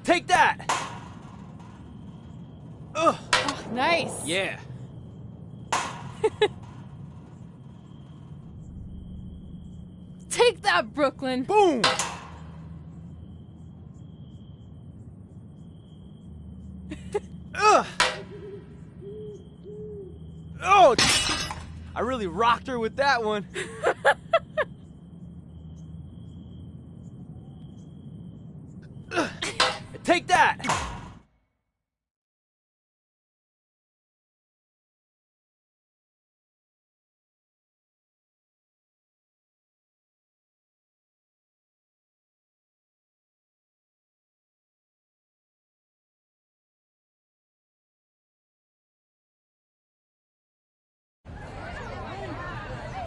Take that! Ugh. Oh, nice. Yeah. Take that, Brooklyn. Boom! Ugh. Oh! I really rocked her with that one. Take that!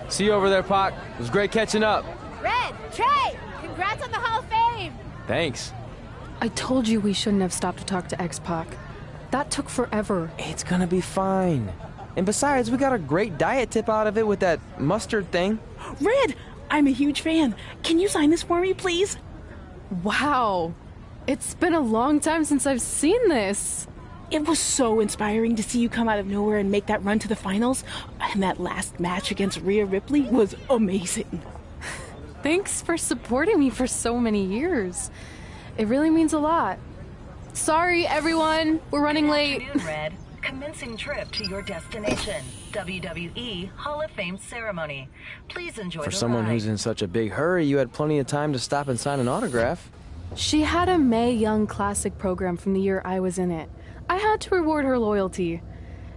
See you over there, Pac. It was great catching up. Red, Trey, congrats on the Hall of Fame. Thanks. I told you we shouldn't have stopped to talk to X-Pac. That took forever. It's gonna be fine. And besides, we got a great diet tip out of it with that mustard thing. Red, I'm a huge fan. Can you sign this for me, please? Wow. It's been a long time since I've seen this. It was so inspiring to see you come out of nowhere and make that run to the finals. And that last match against Rhea Ripley was amazing. Thanks for supporting me for so many years. It really means a lot. Sorry, everyone. We're running late. Good afternoon, Red. Commencing trip to your destination. WWE Hall of Fame ceremony. Please enjoy For the someone ride. who's in such a big hurry, you had plenty of time to stop and sign an autograph. She had a Mae Young Classic program from the year I was in it. I had to reward her loyalty.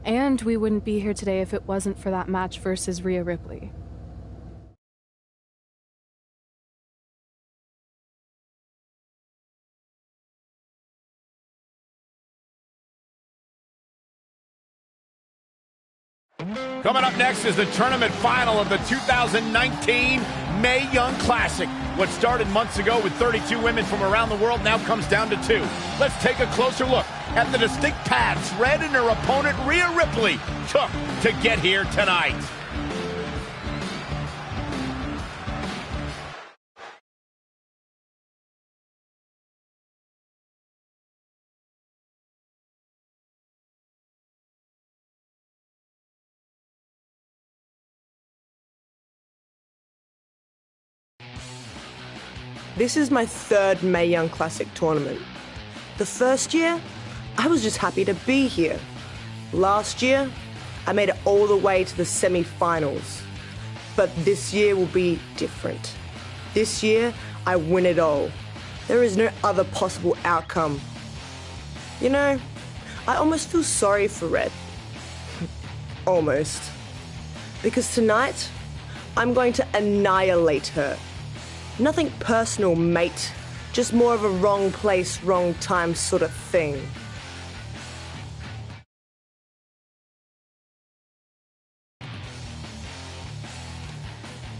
And we wouldn't be here today if it wasn't for that match versus Rhea Ripley. Coming up next is the tournament final of the 2019 Mae Young Classic. What started months ago with 32 women from around the world now comes down to 2. Let's take a closer look at the distinct paths Red and her opponent Rhea Ripley took to get here tonight. This is my third Mae Young Classic tournament. The first year, I was just happy to be here. Last year, I made it all the way to the semi-finals. But this year will be different. This year, I win it all. There is no other possible outcome. You know, I almost feel sorry for Red. Almost. Because tonight, I'm going to annihilate her. Nothing personal, mate. Just more of a wrong place, wrong time sort of thing.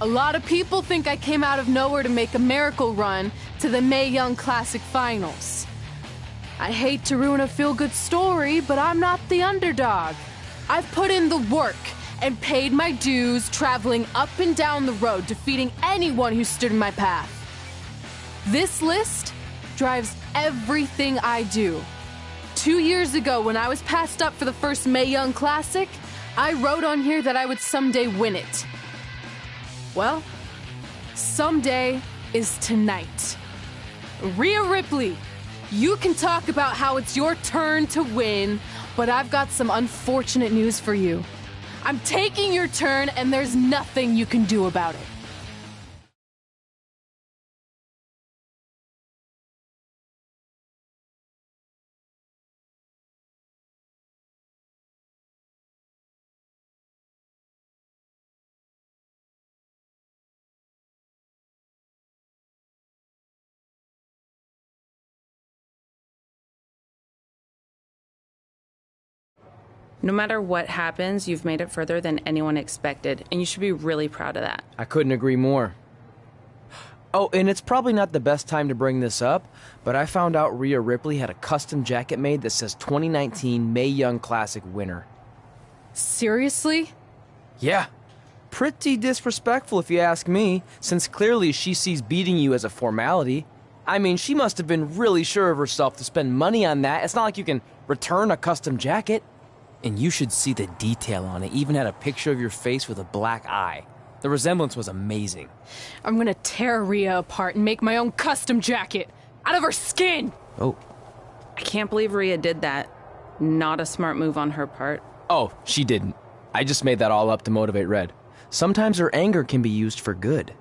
A lot of people think I came out of nowhere to make a miracle run to the Mae Young Classic Finals. I hate to ruin a feel-good story, but I'm not the underdog. I've put in the work and paid my dues traveling up and down the road, defeating anyone who stood in my path. This list drives everything I do. 2 years ago, when I was passed up for the first Mae Young Classic, I wrote on here that I would someday win it. Well, someday is tonight. Rhea Ripley, you can talk about how it's your turn to win, but I've got some unfortunate news for you. I'm taking your turn, and there's nothing you can do about it. No matter what happens, you've made it further than anyone expected, and you should be really proud of that. I couldn't agree more. Oh, and it's probably not the best time to bring this up, but I found out Rhea Ripley had a custom jacket made that says 2019 Mae Young Classic winner. Seriously? Yeah. Pretty disrespectful if you ask me, since clearly she sees beating you as a formality. I mean, she must have been really sure of herself to spend money on that. It's not like you can return a custom jacket. And you should see the detail on it. Even had a picture of your face with a black eye. The resemblance was amazing. I'm gonna tear Rhea apart and make my own custom jacket out of her skin. Oh. I can't believe Rhea did that. Not a smart move on her part. Oh, she didn't. I just made that all up to motivate Red. Sometimes her anger can be used for good.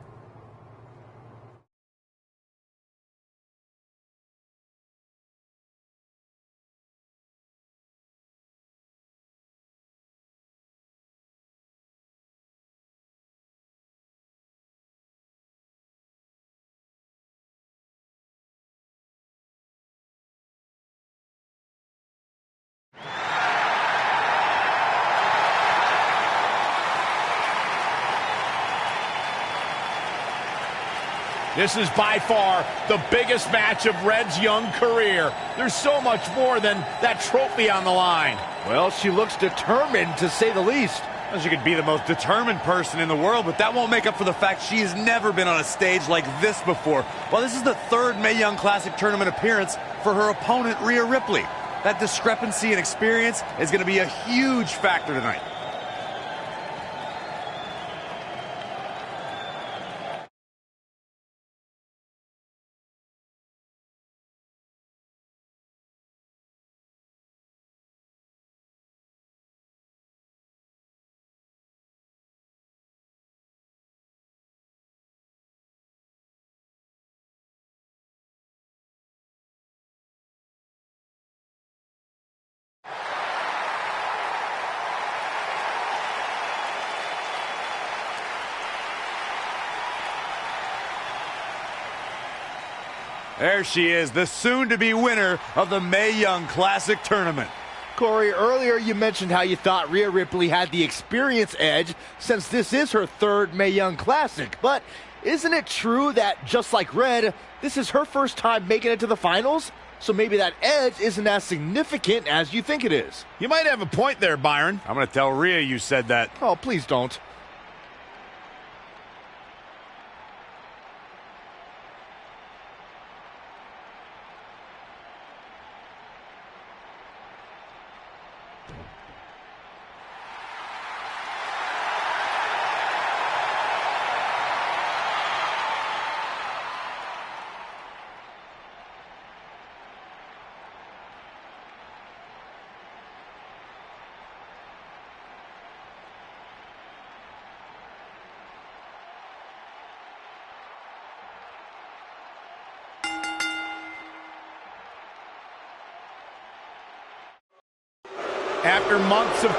This is by far the biggest match of Red's young career. There's so much more than that trophy on the line. Well, she looks determined, to say the least. Well, she could be the most determined person in the world, but that won't make up for the fact she has never been on a stage like this before. Well, this is the third Mae Young Classic tournament appearance for her opponent, Rhea Ripley. That discrepancy in experience is going to be a huge factor tonight. There she is, the soon-to-be winner of the Mae Young Classic Tournament. Corey, earlier you mentioned how you thought Rhea Ripley had the experience edge since this is her third Mae Young Classic. But isn't it true that, just like Red, this is her first time making it to the finals? So maybe that edge isn't as significant as you think it is. You might have a point there, Byron. I'm going to tell Rhea you said that. Oh, please don't. After months of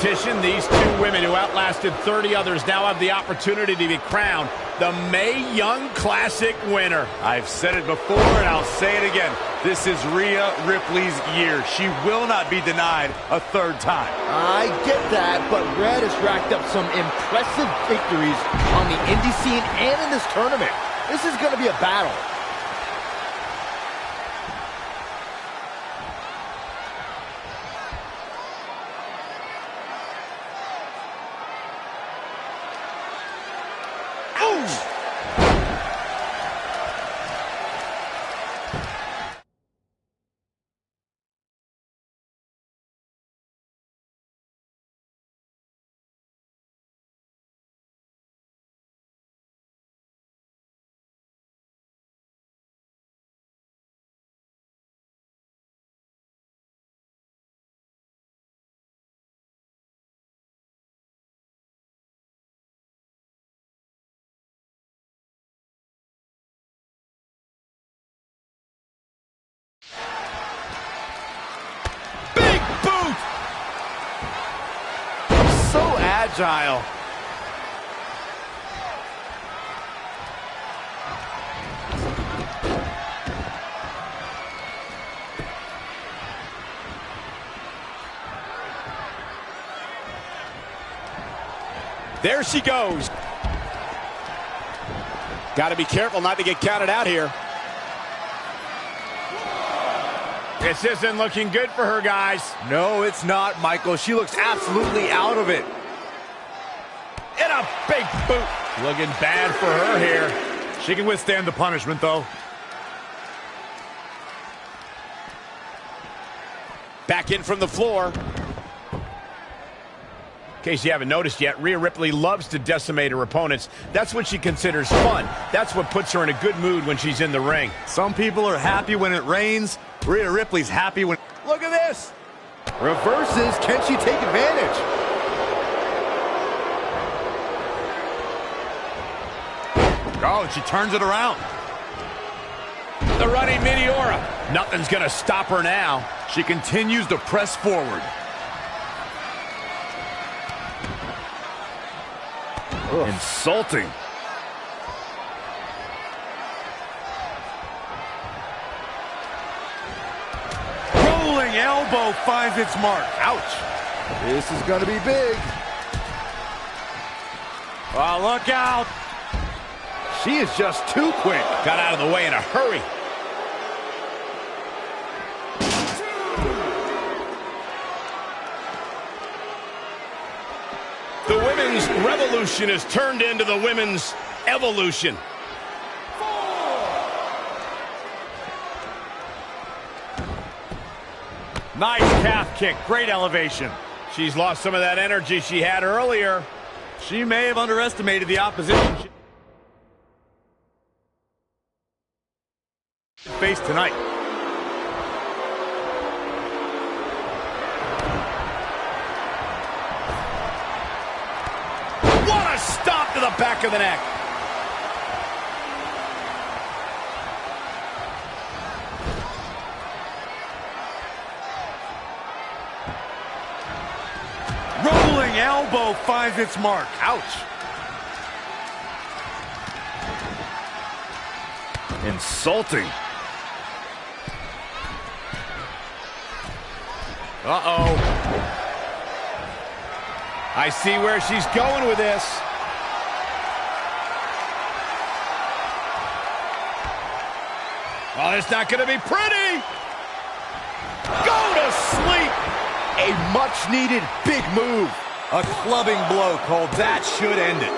competition. These two women who outlasted 30 others now have the opportunity to be crowned the Mae Young Classic winner. I've said it before and I'll say it again. This is Rhea Ripley's year. She will not be denied a third time. I get that, but Red has racked up some impressive victories on the indie scene and in this tournament. This is going to be a battle. So agile. There she goes. Got to be careful not to get counted out here. This isn't looking good for her, guys. No, it's not, Michael. She looks absolutely out of it. And a big boot. Looking bad for her here. She can withstand the punishment, though. Back in from the floor. In case you haven't noticed yet, Rhea Ripley loves to decimate her opponents. That's what she considers fun. That's what puts her in a good mood when she's in the ring. Some people are happy when it rains. Rhea Ripley's happy when... Look at this. Reverses. Can she take advantage? Oh, and she turns it around. The running Meteora. Nothing's going to stop her now. She continues to press forward. Ugh. Insulting. Rolling elbow finds its mark. Ouch. This is going to be big. Oh, look out. She is just too quick. Got out of the way in a hurry. The women's revolution has turned into the women's evolution. Nice calf kick. Great elevation. She's lost some of that energy she had earlier. She may have underestimated the opposition she faced tonight. What a stop to the back of the neck. Rolling elbow finds its mark. Ouch. Insulting. Uh-oh. I see where she's going with this. Oh, it's not going to be pretty. Go to sleep. A much-needed big move. A clubbing blow called. That should end it.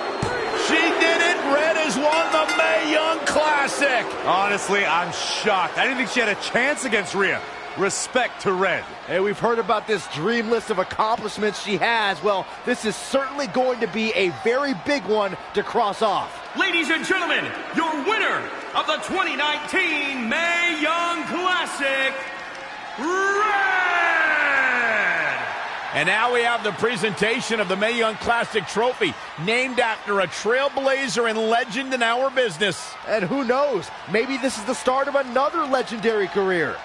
She did it. Red has won the Mae Young Classic. Honestly, I'm shocked. I didn't think she had a chance against Rhea. Respect to Red. Hey, we've heard about this dream list of accomplishments she has. Well, this is certainly going to be a very big one to cross off. Ladies and gentlemen, your winner of the 2019 Mae Young Classic, Red! And now we have the presentation of the Mae Young Classic trophy, named after a trailblazer and legend in our business. And who knows, maybe this is the start of another legendary career.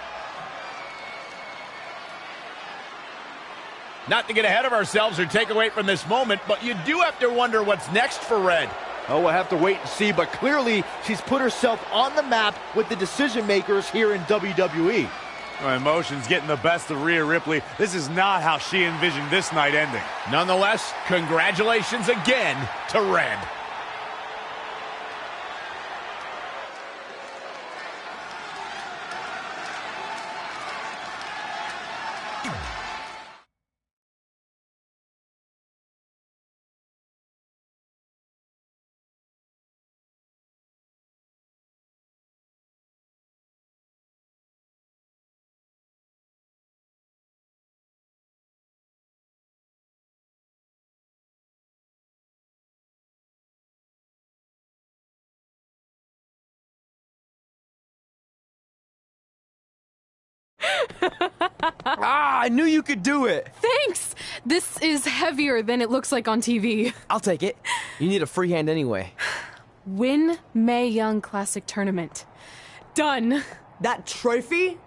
Not to get ahead of ourselves or take away from this moment, but you do have to wonder what's next for Red. Oh, we'll have to wait and see, but clearly she's put herself on the map with the decision makers here in WWE. Her emotions getting the best of Rhea Ripley. This is not how she envisioned this night ending. Nonetheless, congratulations again to Red. I knew you could do it. Thanks! This is heavier than it looks like on TV. I'll take it. You need a free hand anyway. Win Mae Young Classic Tournament. Done. That trophy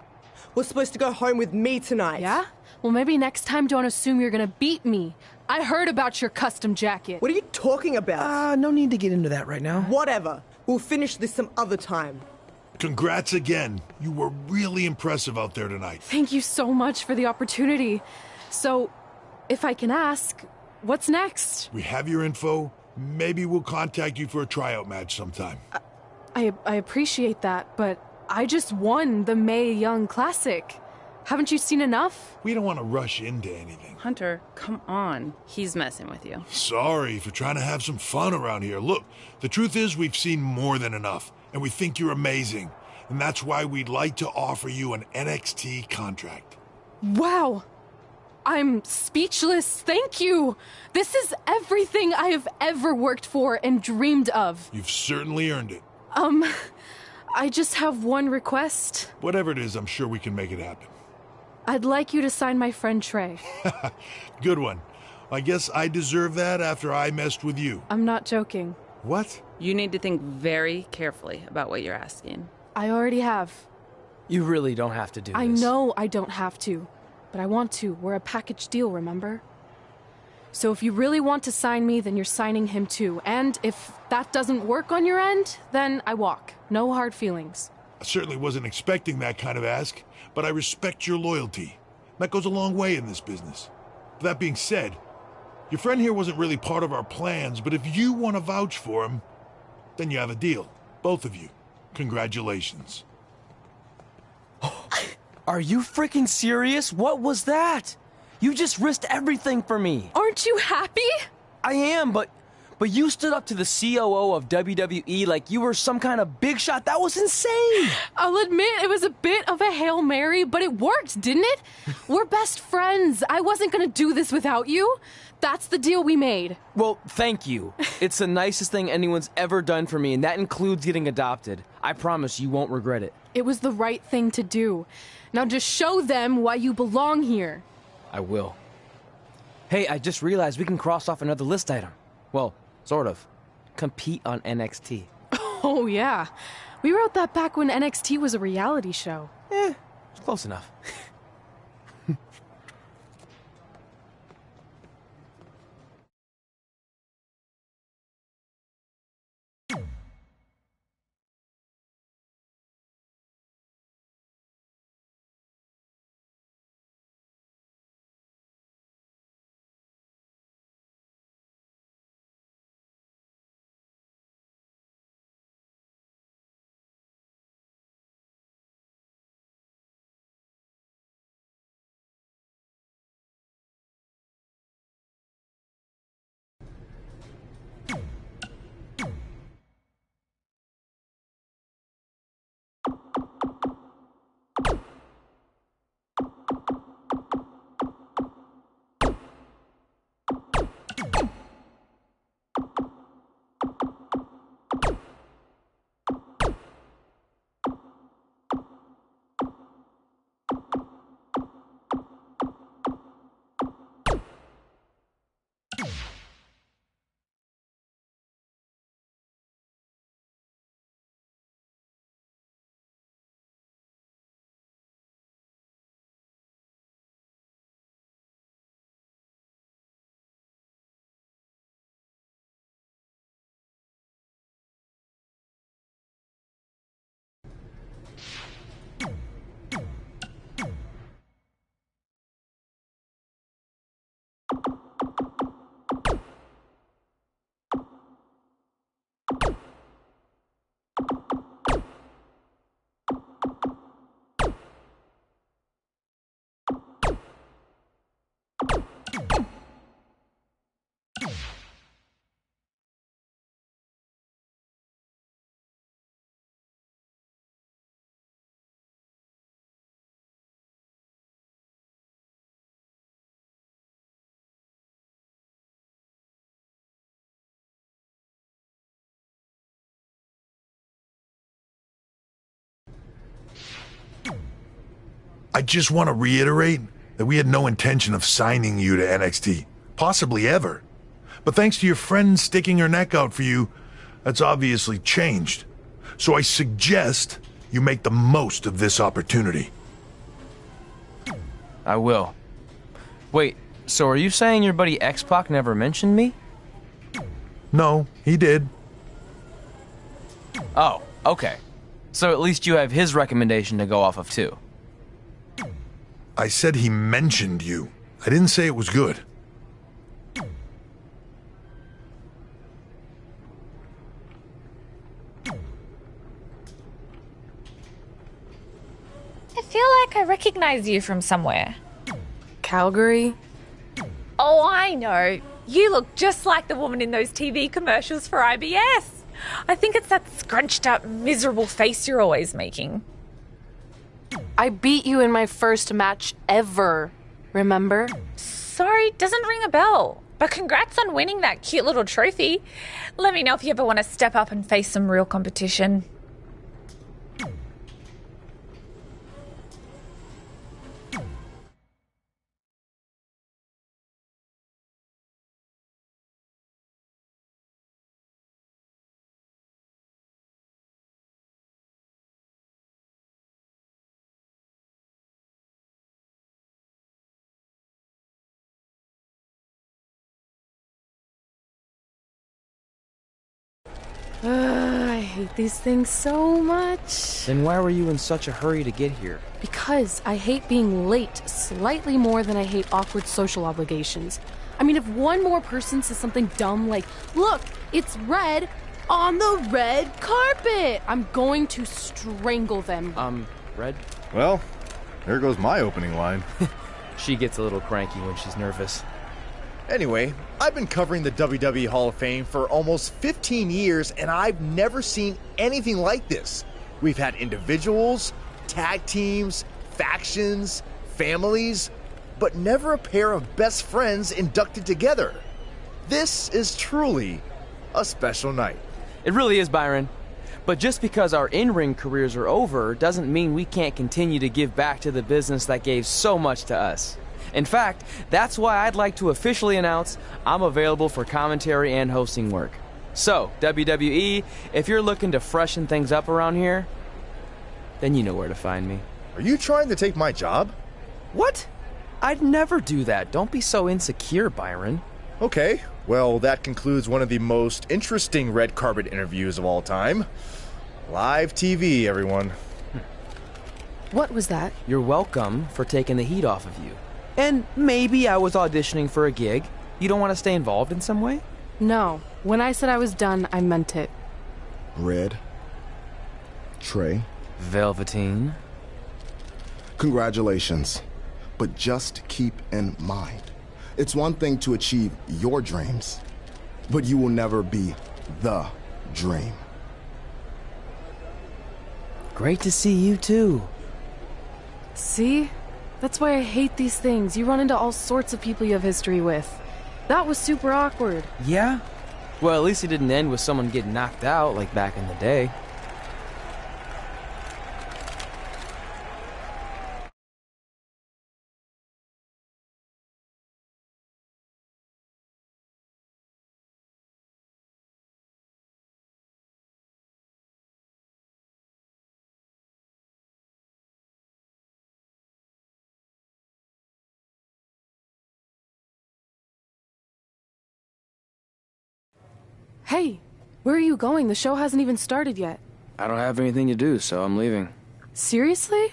was supposed to go home with me tonight. Yeah? Well, maybe next time don't assume you're gonna beat me. I heard about your custom jacket. What are you talking about? No need to get into that right now. Whatever. We'll finish this some other time. Congrats again. You were really impressive out there tonight. Thank you so much for the opportunity. So, if I can ask, what's next? We have your info. Maybe we'll contact you for a tryout match sometime. I appreciate that, but I just won the Mae Young Classic. Haven't you seen enough? We don't want to rush into anything. Hunter, come on. He's messing with you. Sorry for trying to have some fun around here. Look, the truth is we've seen more than enough, and we think you're amazing. And that's why we'd like to offer you an NXT contract. Wow. I'm speechless. Thank you. This is everything I have ever worked for and dreamed of. You've certainly earned it. I just have one request. Whatever it is, I'm sure we can make it happen. I'd like you to sign my friend Trey. Good one. I guess I deserve that after I messed with you. I'm not joking. What? You need to think very carefully about what you're asking. I already have. You really don't have to do this. I know I don't have to, but I want to. We're a package deal, remember? So if you really want to sign me, then you're signing him too. And if that doesn't work on your end, then I walk. No hard feelings. I certainly wasn't expecting that kind of ask, but I respect your loyalty. That goes a long way in this business. That being said, your friend here wasn't really part of our plans, but if you want to vouch for him, then you have a deal. Both of you. Congratulations. Are you freaking serious? What was that? You just risked everything for me. Aren't you happy? I am, but you stood up to the COO of WWE like you were some kind of big shot. That was insane. I'll admit it was a bit of a Hail Mary, but it worked, didn't it? We're best friends. I wasn't gonna do this without you. That's the deal we made. Well, thank you. It's the nicest thing anyone's ever done for me, and that includes getting adopted. I promise you won't regret it. It was the right thing to do. Now just show them why you belong here. I will. Hey, I just realized we can cross off another list item. Well, sort of. Compete on NXT. Oh, yeah. We wrote that back when NXT was a reality show. It's close enough. I just want to reiterate that we had no intention of signing you to NXT, possibly ever. But thanks to your friend sticking her neck out for you, that's obviously changed. So I suggest you make the most of this opportunity. I will. Wait, so are you saying your buddy X-Pac never mentioned me? No, he did. Oh, okay. So at least you have his recommendation to go off of too. I said he mentioned you. I didn't say it was good. I feel like I recognize you from somewhere. Calgary? Oh, I know. You look just like the woman in those TV commercials for IBS. I think it's that scrunched up, miserable face you're always making. I beat you in my first match ever, remember? Sorry, doesn't ring a bell. But congrats on winning that cute little trophy. Let me know if you ever want to step up and face some real competition. I hate these things so much. Then why were you in such a hurry to get here? Because I hate being late slightly more than I hate awkward social obligations. I mean, if one more person says something dumb like, look, it's red on the red carpet, I'm going to strangle them. Red? Well, there goes my opening line. She gets a little cranky when she's nervous. Anyway, I've been covering the WWE Hall of Fame for almost 15 years, and I've never seen anything like this. We've had individuals, tag teams, factions, families, but never a pair of best friends inducted together. This is truly a special night. It really is, Byron. But just because our in-ring careers are over doesn't mean we can't continue to give back to the business that gave so much to us. In fact, that's why I'd like to officially announce I'm available for commentary and hosting work. So, WWE, if you're looking to freshen things up around here, then you know where to find me. Are you trying to take my job? What? I'd never do that. Don't be so insecure, Byron. Okay, well, that concludes one of the most interesting red carpet interviews of all time. Live TV, everyone. What was that? You're welcome for taking the heat off of you. And maybe I was auditioning for a gig. You don't want to stay involved in some way? No. When I said I was done, I meant it. Red. Trey. Velveteen. Congratulations. But just keep in mind, it's one thing to achieve your dreams, but you will never be the dream. Great to see you too. See? That's why I hate these things. You run into all sorts of people you have history with. That was super awkward. Yeah? Well, at least it didn't end with someone getting knocked out like back in the day. Hey, where are you going? The show hasn't even started yet. I don't have anything to do, so I'm leaving. Seriously?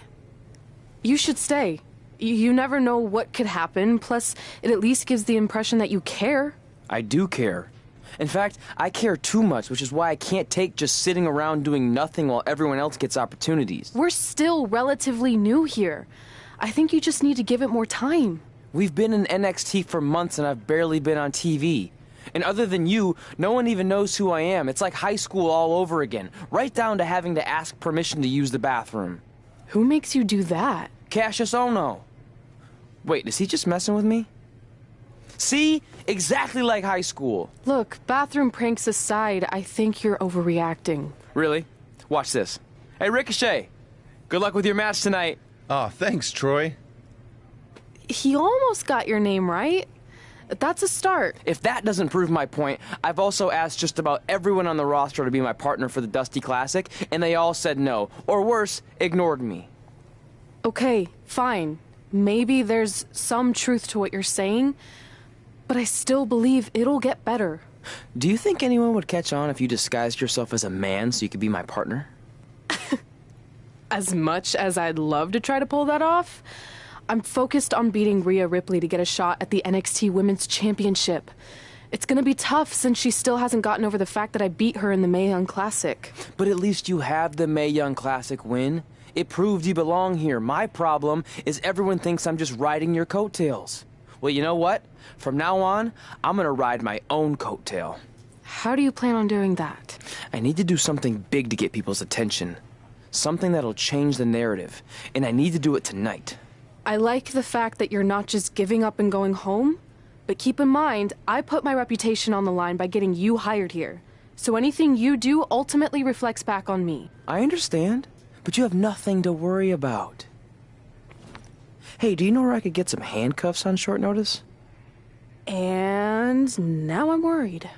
You should stay. You never know what could happen, plus it at least gives the impression that you care. I do care. In fact, I care too much, which is why I can't take just sitting around doing nothing while everyone else gets opportunities. We're still relatively new here. I think you just need to give it more time. We've been in NXT for months and I've barely been on TV. And other than you, no one even knows who I am. It's like high school all over again, right down to having to ask permission to use the bathroom. Who makes you do that? Cassius Ohno. Wait, is he just messing with me? See? Exactly like high school. Look, bathroom pranks aside, I think you're overreacting. Really? Watch this. Hey, Ricochet. Good luck with your match tonight. Oh, thanks, Troy. He almost got your name right. That's a start. If that doesn't prove my point, I've also asked just about everyone on the roster to be my partner for the Dusty Classic, and they all said no. Or worse, ignored me. Okay, fine. Maybe there's some truth to what you're saying, but I still believe it'll get better. Do you think anyone would catch on if you disguised yourself as a man so you could be my partner? As much as I'd love to try to pull that off, I'm focused on beating Rhea Ripley to get a shot at the NXT Women's Championship. It's gonna be tough since she still hasn't gotten over the fact that I beat her in the Mae Young Classic. But at least you have the Mae Young Classic win. It proved you belong here. My problem is everyone thinks I'm just riding your coattails. Well, you know what? From now on, I'm gonna ride my own coattail. How do you plan on doing that? I need to do something big to get people's attention. Something that'll change the narrative. And I need to do it tonight. I like the fact that you're not just giving up and going home, but keep in mind, I put my reputation on the line by getting you hired here. So anything you do ultimately reflects back on me. I understand, but you have nothing to worry about. Hey, do you know where I could get some handcuffs on short notice? And now I'm worried.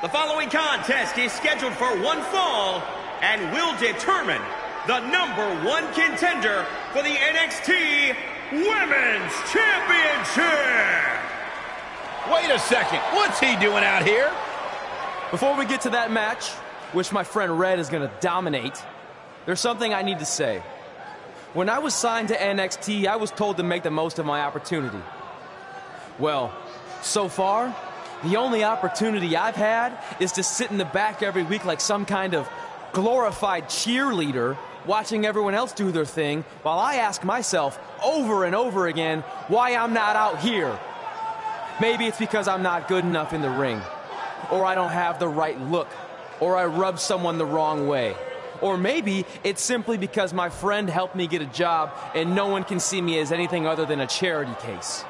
The following contest is scheduled for one fall and will determine the #1 contender for the NXT Women's Championship. Wait a second. What's he doing out here? Before we get to that match, which my friend Red is going to dominate, there's something I need to say. When I was signed to NXT, I was told to make the most of my opportunity. Well, so far, the only opportunity I've had is to sit in the back every week like some kind of glorified cheerleader, watching everyone else do their thing, while I ask myself over and over again why I'm not out here. Maybe it's because I'm not good enough in the ring, or I don't have the right look, or I rub someone the wrong way. Or maybe it's simply because my friend helped me get a job and no one can see me as anything other than a charity case.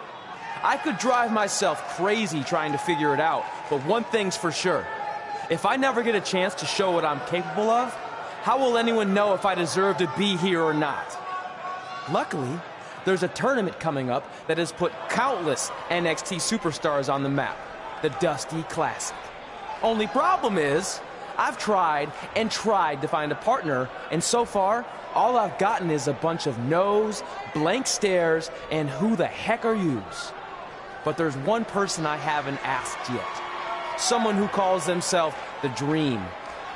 I could drive myself crazy trying to figure it out, but one thing's for sure. If I never get a chance to show what I'm capable of, how will anyone know if I deserve to be here or not? Luckily, there's a tournament coming up that has put countless NXT superstars on the map, the Dusty Classic. Only problem is, I've tried and tried to find a partner, and so far, all I've gotten is a bunch of no's, blank stares, and who the heck are yous? But there's one person I haven't asked yet. Someone who calls themselves the Dream.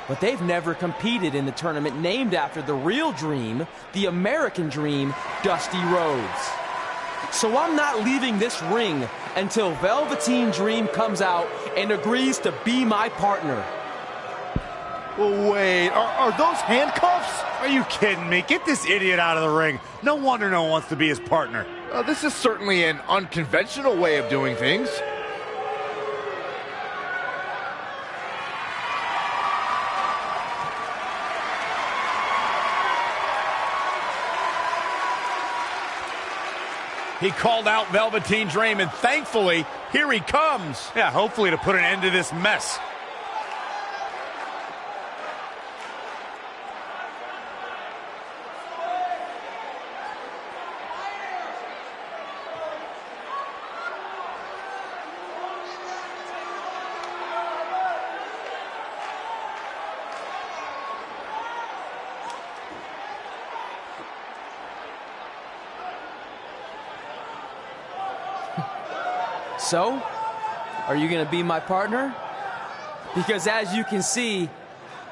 But they've never competed in the tournament named after the real Dream, the American Dream, Dusty Rhodes. So I'm not leaving this ring until Velveteen Dream comes out and agrees to be my partner. Wait, are those handcuffs? Are you kidding me? Get this idiot out of the ring. No wonder no one wants to be his partner. This is certainly an unconventional way of doing things. He called out Velveteen Dream, and thankfully, here he comes. Yeah, hopefully to put an end to this mess. So, are you gonna be my partner? Because as you can see,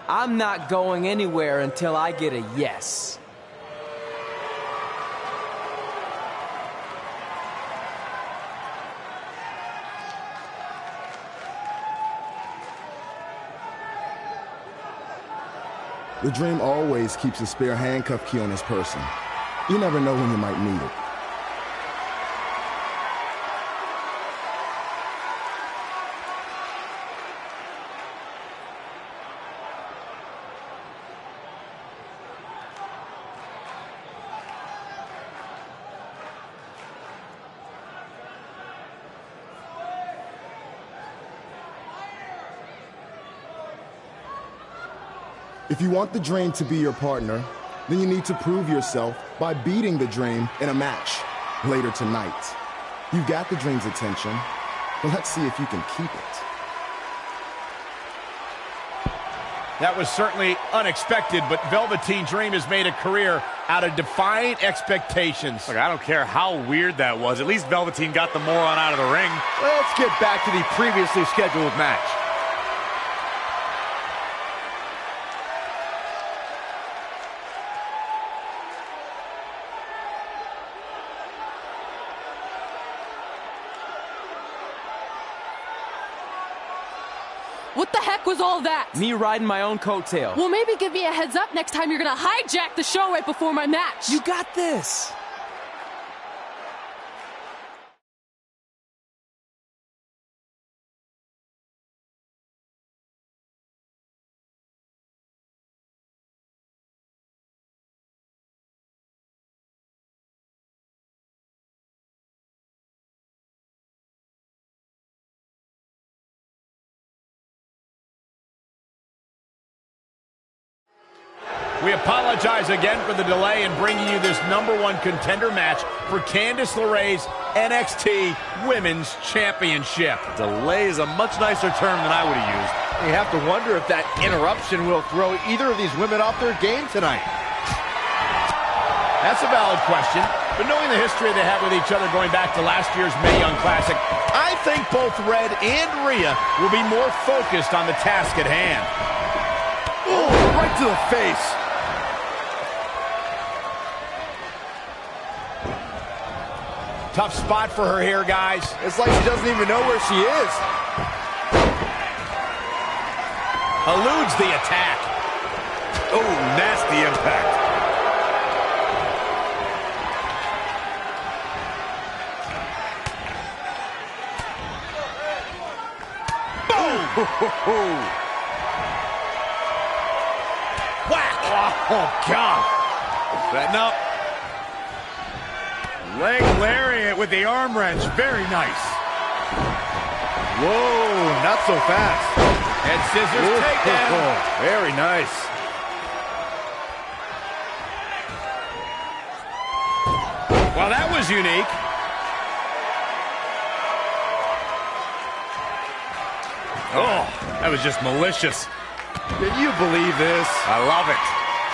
I'm not going anywhere until I get a yes. The Dream always keeps a spare handcuff key on his person. You never know when you might need it. If you want the Dream to be your partner, then you need to prove yourself by beating the Dream in a match later tonight. You've got the Dream's attention, but let's see if you can keep it. That was certainly unexpected, but Velveteen Dream has made a career out of defying expectations. Look, I don't care how weird that was. At least Velveteen got the moron out of the ring. Let's get back to the previously scheduled match. What the heck was all that? Me riding my own coattail. Well, maybe give me a heads up next time you're gonna hijack the show right before my match. You got this. We apologize again for the delay in bringing you this #1 contender match for Candice LeRae's NXT Women's Championship. Delay is a much nicer term than I would have used. You have to wonder if that interruption will throw either of these women off their game tonight. That's a valid question, but knowing the history they have with each other going back to last year's Mae Young Classic, I think both Red and Rhea will be more focused on the task at hand. Oh, right to the face. Tough spot for her here, guys. It's like she doesn't even know where she is. Eludes the attack. Oh, nasty impact. Boom! Whack! Oh, God. Setting up. Leg lariat with the arm wrench. Very nice. Whoa, not so fast. Head scissors takedown. Very nice. Well, that was unique. Oh, that was just malicious. Can you believe this? I love it.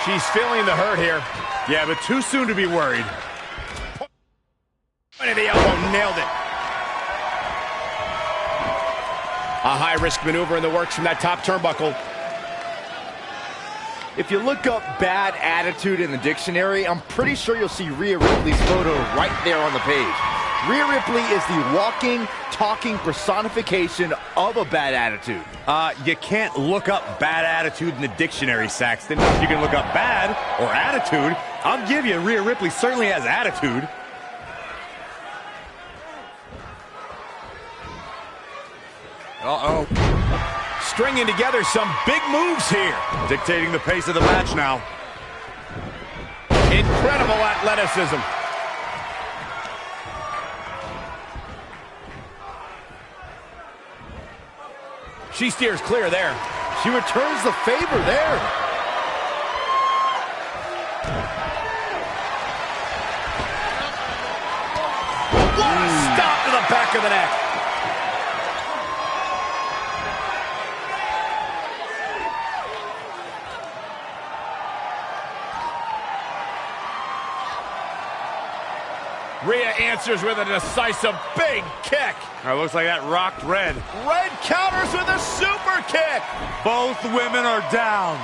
She's feeling the hurt here. Yeah, but too soon to be worried. Point of the elbow, nailed it. A high-risk maneuver in the works from that top turnbuckle. If you look up bad attitude in the dictionary, I'm pretty sure you'll see Rhea Ripley's photo right there on the page. Rhea Ripley is the walking, talking personification of a bad attitude. You can't look up bad attitude in the dictionary, Saxton. You can look up bad or attitude. I'll give you, Rhea Ripley certainly has attitude. Uh-oh. Stringing together some big moves here. Dictating the pace of the match now. Incredible athleticism. She steers clear there. She returns the favor there. What a stop to the back of the neck. Rhea answers with a decisive big kick. Looks like that rocked Red. Red counters with a super kick. Both women are down.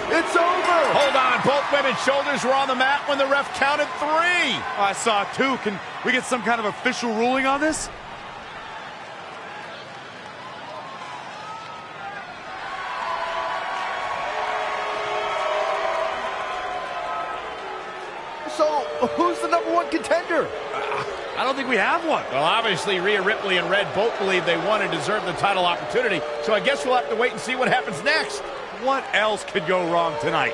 It's over. Hold on. Both women's shoulders were on the mat when the ref counted 3. I saw 2. Can we get some kind of official ruling on this? So, who's the #1 contender? I don't think we have one. Well, obviously, Rhea Ripley and Red both believe they won and deserve the title opportunity, so I guess we'll have to wait and see what happens next. What else could go wrong tonight?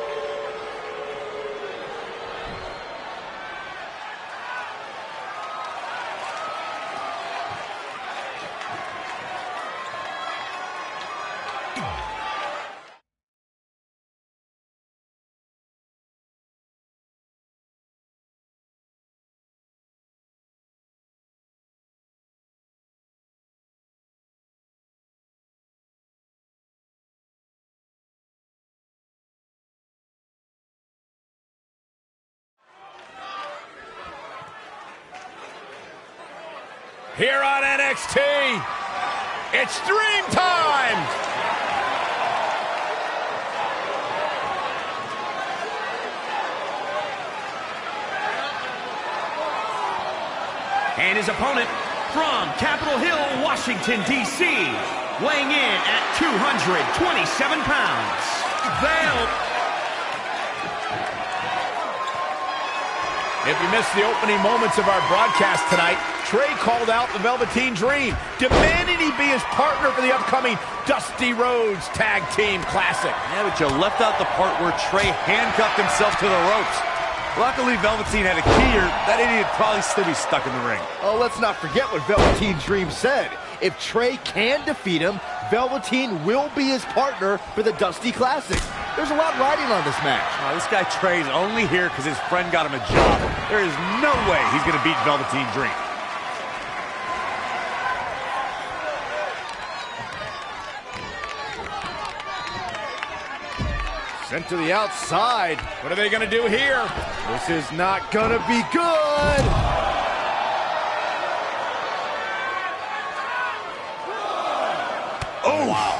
Here on NXT, it's Dream Time! And his opponent from Capitol Hill, Washington, D.C., weighing in at 227 pounds, If you missed the opening moments of our broadcast tonight, Trey called out the Velveteen Dream, demanding he be his partner for the upcoming Dusty Rhodes Tag Team Classic. Yeah, but you left out the part where Trey handcuffed himself to the ropes. Luckily, Velveteen had a key, or that idiot would probably still be stuck in the ring. Oh, let's not forget what Velveteen Dream said. If Trey can defeat him, Velveteen will be his partner for the Dusty Classic. There's a lot riding on this match. This guy Trey's only here because his friend got him a job. There is no way he's going to beat Velveteen Dream. Sent to the outside. What are they going to do here? This is not going to be good. Oh, wow.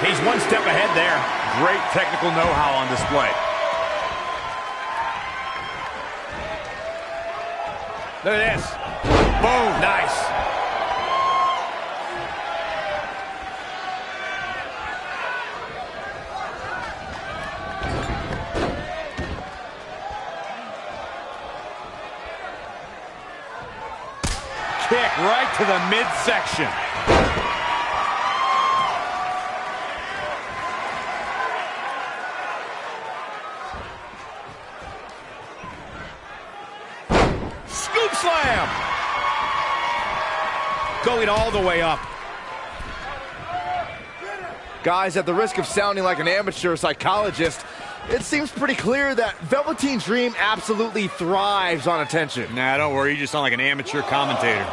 He's one step ahead there. Great technical know-how on display. Look at this. Boom. Nice. Kick right to the midsection. Scoop slam. Going all the way up. Guys, at the risk of sounding like an amateur psychologist, it seems pretty clear that Velveteen Dream absolutely thrives on attention. Nah, don't worry. You just sound like an amateur commentator.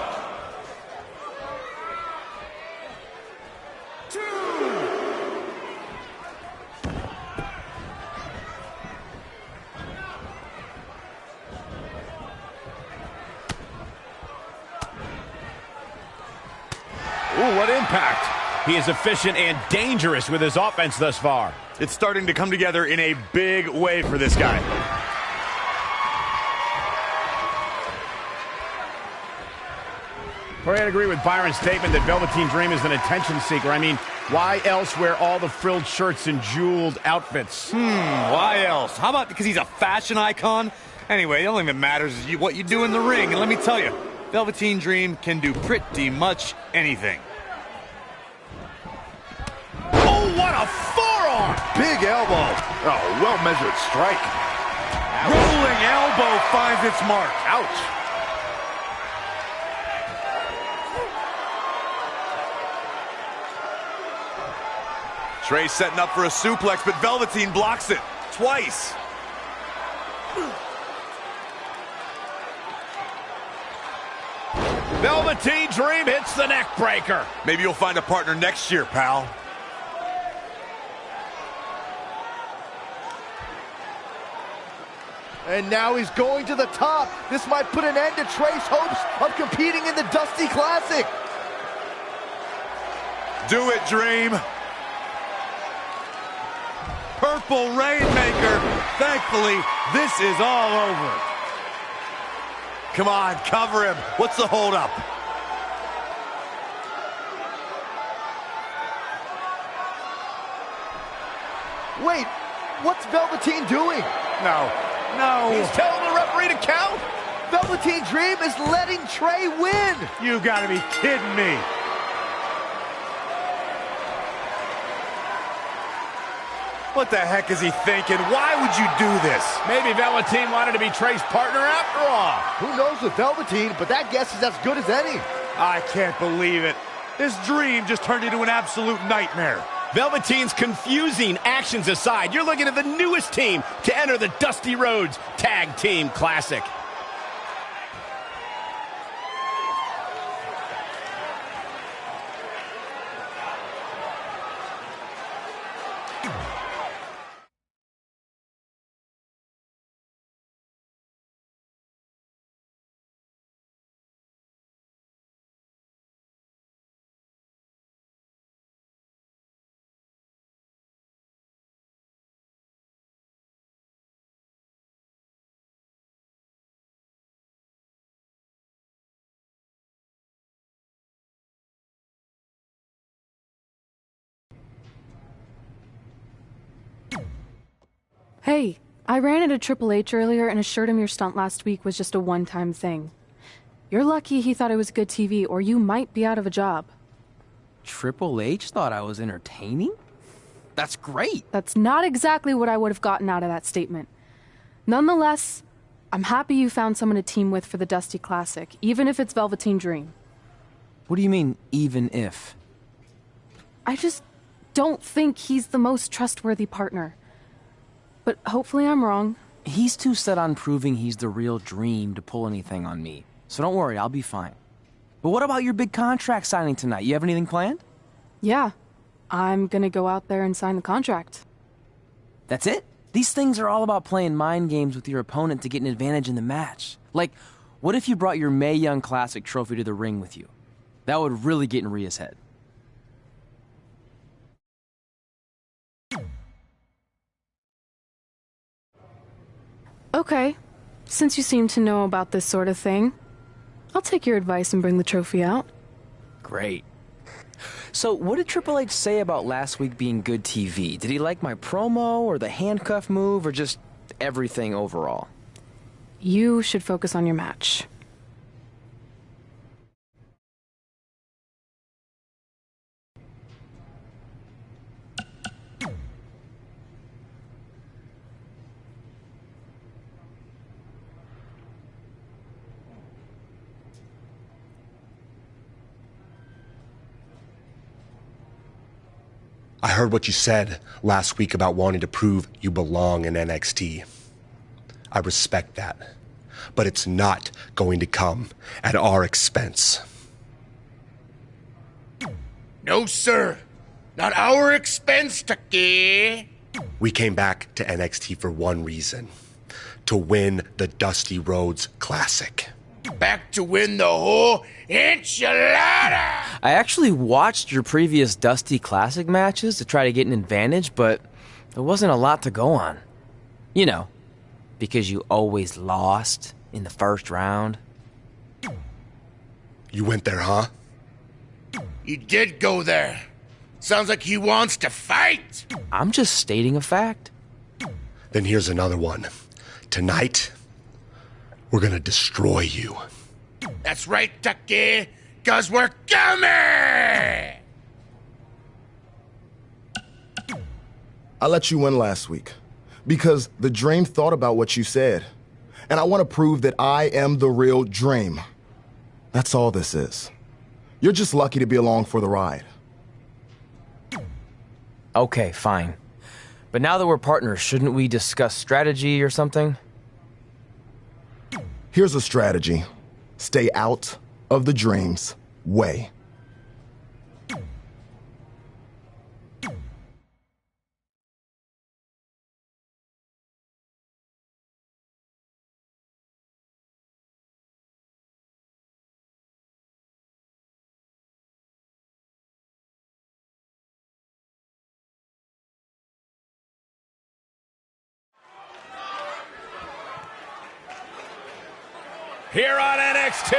Ooh, what impact. He is efficient and dangerous with his offense thus far. It's starting to come together in a big way for this guy. I agree with Byron's statement that Velveteen Dream is an attention seeker. I mean, why else wear all the frilled shirts and jeweled outfits? Why else? How about because he's a fashion icon? Anyway, the only thing that matters is what you do in the ring. And let me tell you, Velveteen Dream can do pretty much anything. Oh, what a forearm! Big elbow. Oh, well-measured strike. Rolling elbow finds its mark. Ouch. Trey setting up for a suplex, but Velveteen blocks it twice. Velveteen Dream hits the neck breaker. Maybe you'll find a partner next year, pal. And now he's going to the top. This might put an end to Trey's hopes of competing in the Dusty Classic. Do it, Dream. Purple Rainmaker. Thankfully, this is all over. Come on, cover him. What's the holdup? Wait, what's Velveteen doing? No. He's telling the referee to count. Velveteen Dream is letting Trey win. You gotta be kidding me. What the heck is he thinking? Why would you do this? Maybe Velveteen wanted to be Trey's partner after all. Who knows with Velveteen, but that guess is as good as any. I can't believe it. This dream just turned into an absolute nightmare. Velveteen's confusing actions aside, you're looking at the newest team to enter the Dusty Rhodes Tag Team Classic. Hey, I ran into Triple H earlier and assured him your stunt last week was just a one-time thing. You're lucky he thought it was good TV, or you might be out of a job. Triple H thought I was entertaining? That's great. That's not exactly what I would have gotten out of that statement. Nonetheless, I'm happy you found someone to team with for the Dusty Classic, even if it's Velveteen Dream. What do you mean, even if? I just don't think he's the most trustworthy partner. But hopefully I'm wrong. He's too set on proving he's the real Dream to pull anything on me. So don't worry, I'll be fine. But what about your big contract signing tonight? You have anything planned? Yeah, I'm gonna go out there and sign the contract. That's it? These things are all about playing mind games with your opponent to get an advantage in the match. Like, what if you brought your Mae Young Classic trophy to the ring with you? That would really get in Rhea's head. Okay, since you seem to know about this sort of thing, I'll take your advice and bring the trophy out. Great. So, what did Triple H say about last week being good TV? Did he like my promo, or the handcuff move, or just everything overall? You should focus on your match. I heard what you said last week about wanting to prove you belong in NXT. I respect that. But it's not going to come at our expense. No, sir. Not our expense, Tucky. We came back to NXT for one reason. To win the Dusty Rhodes Classic. Back to win the whole enchilada! I actually watched your previous Dusty Classic matches to try to get an advantage, but there wasn't a lot to go on. You know, because you always lost in the first round. You went there, huh? He did go there. Sounds like he wants to fight. I'm just stating a fact. Then here's another one. Tonight, we're gonna destroy you. That's right, Tucky, 'cause we're coming! I let you win last week because the Dream thought about what you said. And I want to prove that I am the real Dream. That's all this is. You're just lucky to be along for the ride. Okay, fine. But now that we're partners, shouldn't we discuss strategy or something? Here's a strategy. Stay out of the Dream's way. Here on NXT,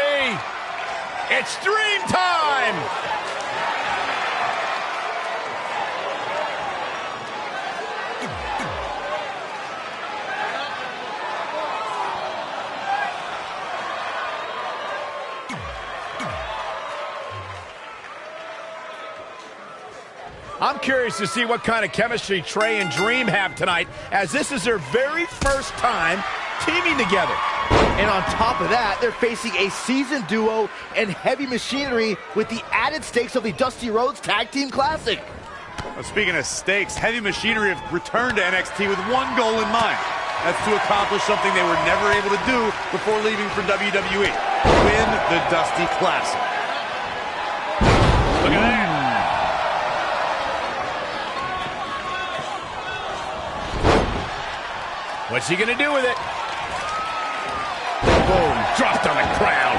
it's Dream Time! I'm curious to see what kind of chemistry Trey and Dream have tonight, as this is their very first time teaming together. And on top of that, they're facing a seasoned duo and heavy machinery with the added stakes of the Dusty Rhodes Tag Team Classic. Well, speaking of stakes, Heavy Machinery have returned to NXT with one goal in mind. That's to accomplish something they were never able to do before leaving for WWE. Win the Dusty Classic. Look at that. What's he gonna do with it? Boom, dropped on the crowd.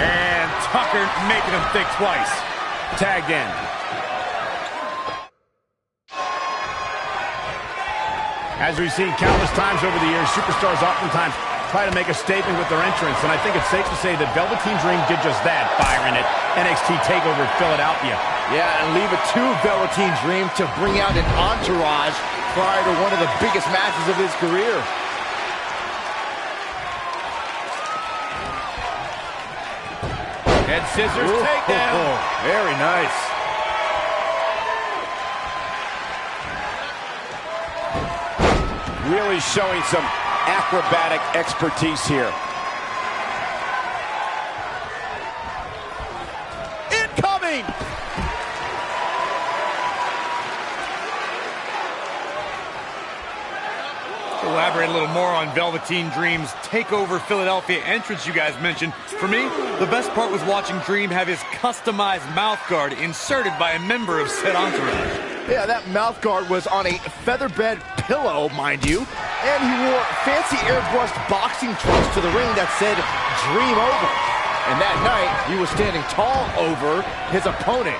And Tucker making him think twice. Tagged in. As we've seen countless times over the years, superstars oftentimes try to make a statement with their entrance, and I think it's safe to say that Velveteen Dream did just that, Byron, at NXT TakeOver Philadelphia. Yeah, and leave it to Velveteen Dream to bring out an entourage prior to one of the biggest matches of his career. Head scissors takedown. Very nice. Really showing some acrobatic expertise here. Incoming! Elaborate a little more on Velveteen Dream's TakeOver Philadelphia entrance you guys mentioned. For me, the best part was watching Dream have his customized mouth guard inserted by a member of said entourage. Yeah, that mouth guard was on a featherbed pillow, mind you, and he wore fancy airbrushed boxing trunks to the ring that said Dream Over. And that night, he was standing tall over his opponent.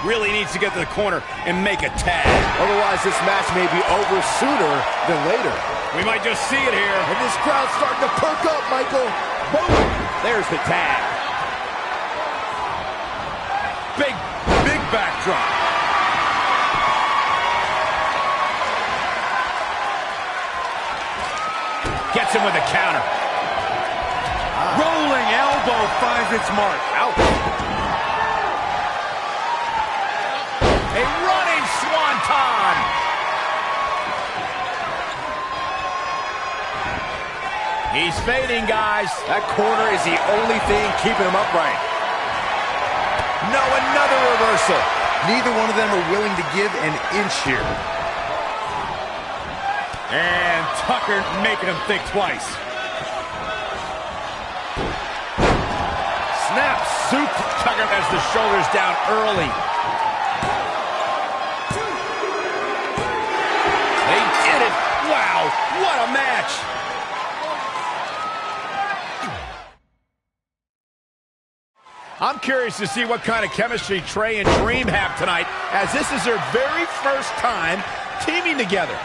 Really needs to get to the corner and make a tag. Otherwise, this match may be over sooner than later. We might just see it here. And this crowd's starting to perk up, Michael. Boom! There's the tag. Big backdrop. Gets him with a counter. Rolling elbow finds its mark. Ouch. A running swanton. He's fading, guys. That corner is the only thing keeping him upright. No, another reversal. Neither one of them are willing to give an inch here. And Tucker making him think twice. Snap soup. Tucker has the shoulders down early. They did it. Wow, what a match. I'm curious to see what kind of chemistry Trey and Dream have tonight, as this is their very first time teaming together.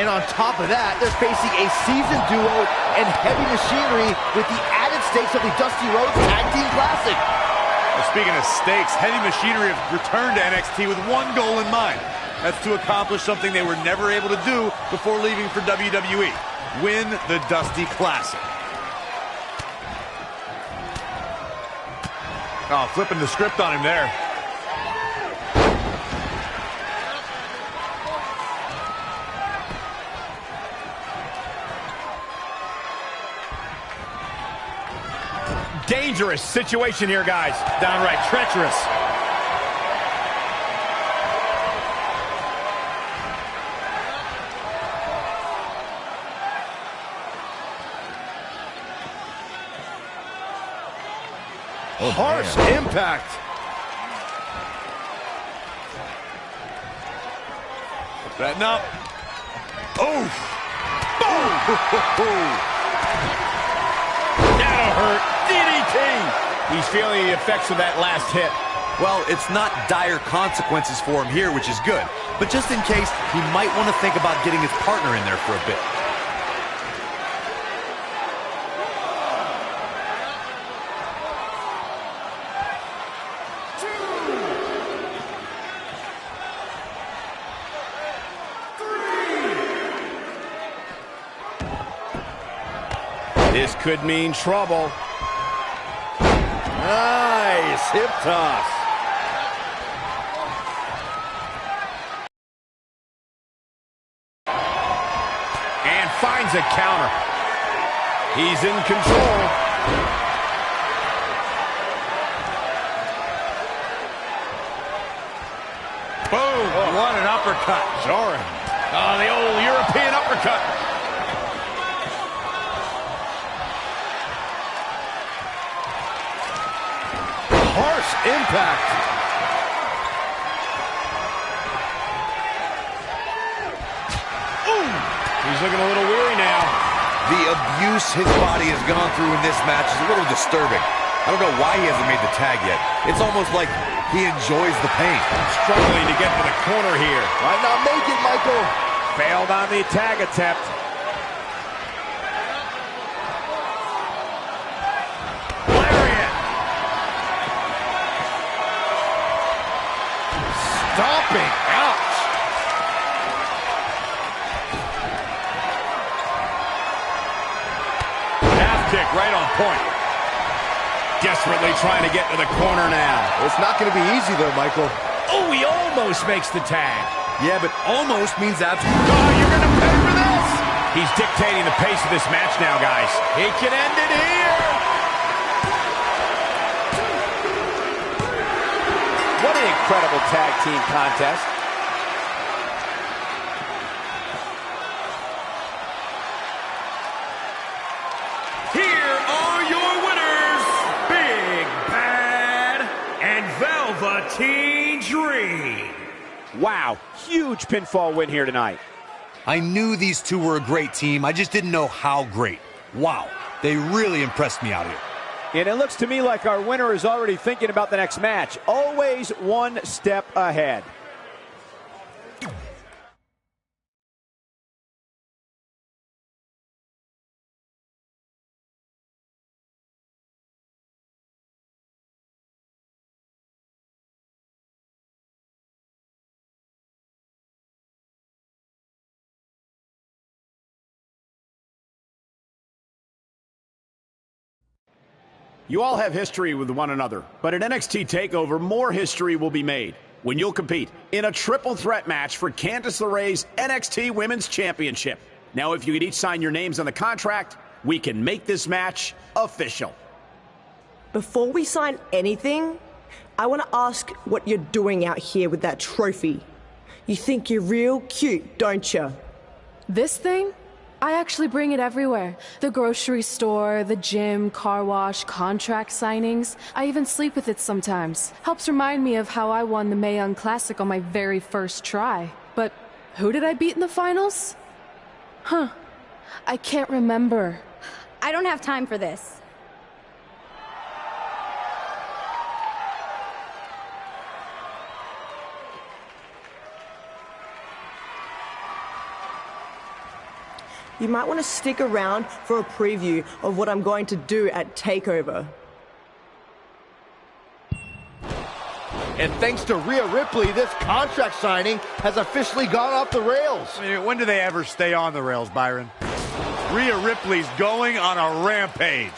And on top of that, they're facing a seasoned duo and heavy machinery with the added stakes of the Dusty Rhodes Tag Team Classic. Well, speaking of stakes, Heavy Machinery have returned to NXT with one goal in mind. That's to accomplish something they were never able to do before leaving for WWE. Win the Dusty Classic. Oh, flipping the script on him there. Dangerous situation here, guys. Downright treacherous. Oh, harsh impact. Setting up. Oh! Boom! That'll hurt. DDT! He's feeling the effects of that last hit. Well, it's not dire consequences for him here, which is good. But just in case, he might want to think about getting his partner in there for a bit. This could mean trouble. Nice hip toss. And finds a counter. He's in control. Boom! Oh, what an uppercut. Jarring. Oh, the old European uppercut. Harsh impact. Ooh! He's looking a little weary now. The abuse his body has gone through in this match is a little disturbing. I don't know why he hasn't made the tag yet. It's almost like he enjoys the pain. Struggling to get to the corner here. Might not make it, Michael. Failed on the tag attempt. Desperately trying to get to the corner now. It's not going to be easy, though, Michael. Oh, he almost makes the tag. Yeah, but almost means absolutely. Oh, you're going to pay for this. He's dictating the pace of this match now, guys. He can end it here. What an incredible tag team contest. Here are your winners, Big Bad and Velveteen Dream. Wow, huge pinfall win here tonight. I knew these two were a great team. I just didn't know how great. Wow, they really impressed me out here. And it looks to me like our winner is already thinking about the next match. Always one step ahead. You all have history with one another, but at NXT TakeOver, more history will be made when you'll compete in a triple threat match for Candice LeRae's NXT Women's Championship. Now, if you could each sign your names on the contract, we can make this match official. Before we sign anything, I want to ask what you're doing out here with that trophy. You think you're real cute, don't you? This thing? I actually bring it everywhere. The grocery store, the gym, car wash, contract signings. I even sleep with it sometimes. Helps remind me of how I won the Mae Young Classic on my very first try. But who did I beat in the finals? Huh. I can't remember. I don't have time for this. You might want to stick around for a preview of what I'm going to do at TakeOver. And thanks to Rhea Ripley, this contract signing has officially gone off the rails. I mean, when do they ever stay on the rails, Byron? Rhea Ripley's going on a rampage.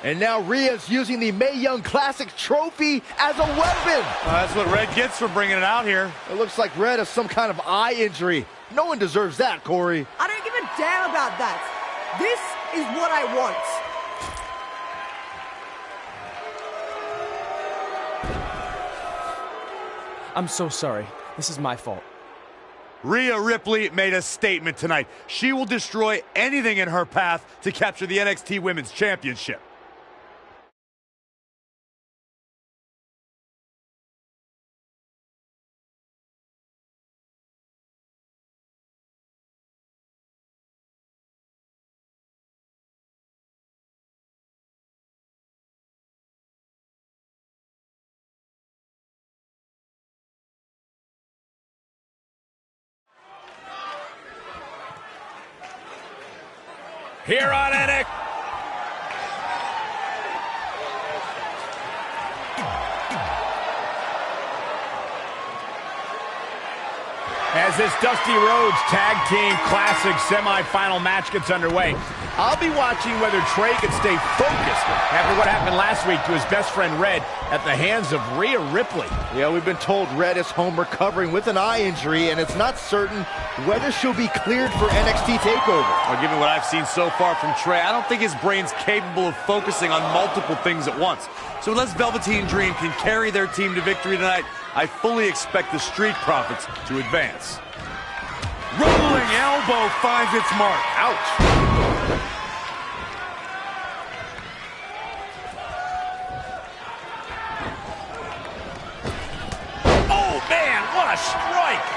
And now Rhea's using the Mae Young Classic trophy as a weapon. That's what Red gets for bringing it out here. It looks like Red has some kind of eye injury. No one deserves that, Corey. I don't give a damn about that. This is what I want. I'm so sorry. This is my fault. Rhea Ripley made a statement tonight. She will destroy anything in her path to capture the NXT Women's Championship. Here on NXT. As this Dusty Rhodes Tag Team Classic semifinal match gets underway, I'll be watching whether Trey can stay focused after what happened last week to his best friend Red at the hands of Rhea Ripley. Yeah, we've been told Red is home recovering with an eye injury, and it's not certain whether she'll be cleared for NXT TakeOver. Well, given what I've seen so far from Trey, I don't think his brain's capable of focusing on multiple things at once. So unless Velveteen Dream can carry their team to victory tonight, I fully expect the Street Profits to advance. Rolling elbow finds its mark. Ouch. Oh, man, what a strike.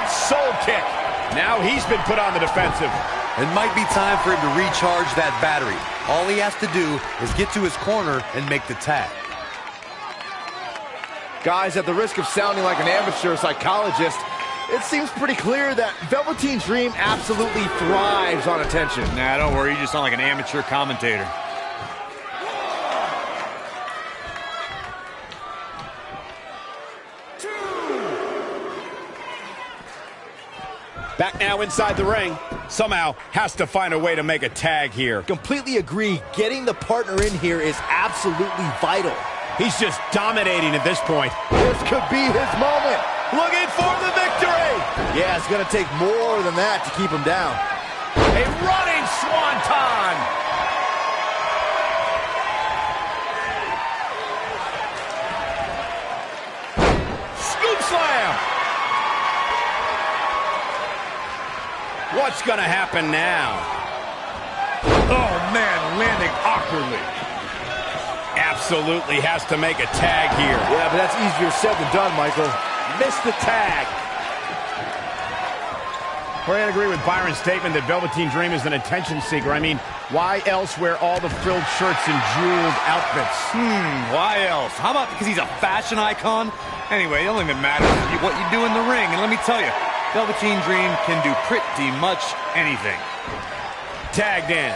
Soul kick. Now he's been put on the defensive. It might be time for him to recharge that battery. All he has to do is get to his corner and make the tag. Guys, at the risk of sounding like an amateur psychologist, it seems pretty clear that Velveteen Dream absolutely thrives on attention. Nah, don't worry, you just sound like an amateur commentator. Back now inside the ring. Somehow has to find a way to make a tag here. Completely agree. Getting the partner in here is absolutely vital. He's just dominating at this point. This could be his moment. Looking for the victory. Yeah, it's going to take more than that to keep him down. A running swanton. Scoop slam. What's going to happen now? Oh, man, landing awkwardly. Absolutely has to make a tag here. Yeah, but that's easier said than done, Michael. Missed the tag. Corey, I agree with Byron's statement that Velveteen Dream is an attention seeker. I mean, why else wear all the frilled shirts and jeweled outfits? Why else? How about because he's a fashion icon? Anyway, it don't even matter what you do in the ring. And let me tell you, Velveteen Dream can do pretty much anything. Tagged in.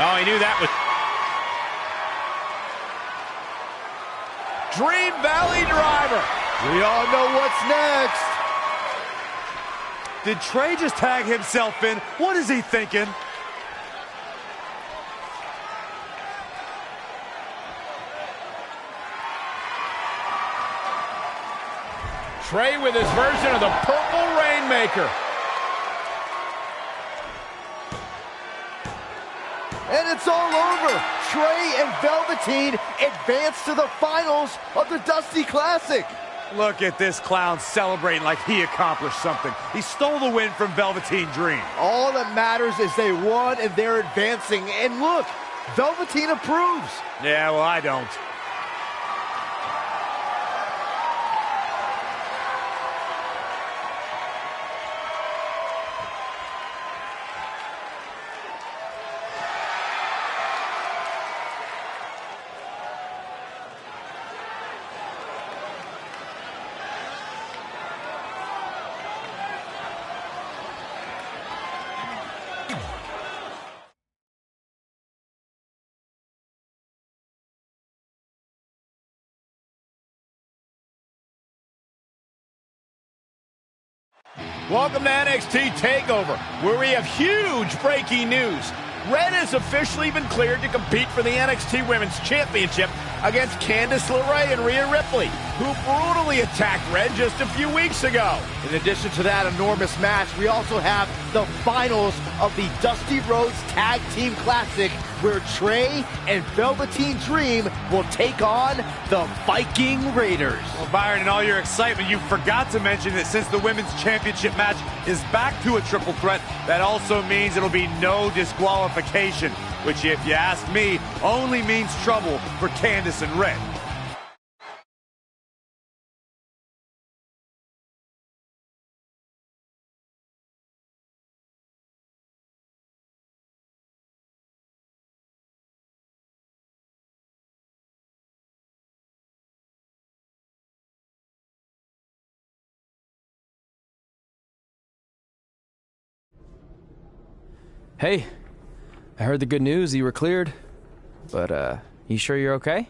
Oh, he knew that was... Dream Valley Driver. We all know what's next. Did Trey just tag himself in? What is he thinking? Trey with his version of the Purple Rainmaker. And it's all over. Trey and Velveteen advance to the finals of the Dusty Classic. Look at this clown celebrating like he accomplished something. He stole the win from Velveteen Dream. All that matters is they won and they're advancing. And look, Velveteen approves. Yeah, well, I don't. Welcome to NXT TakeOver, where we have huge breaking news. Red has officially been cleared to compete for the NXT Women's Championship against Candice LeRae and Rhea Ripley, who brutally attacked Red just a few weeks ago. In addition to that enormous match, we also have the finals of the Dusty Rhodes Tag Team Classic, where Trey and Velveteen Dream will take on the Viking Raiders. Well, Byron, in all your excitement, you forgot to mention that since the Women's Championship match is back to a triple threat, that also means it'll be no disqualification, which, if you ask me, only means trouble for Candice and Red. Hey, I heard the good news. You were cleared. But, you sure you're okay?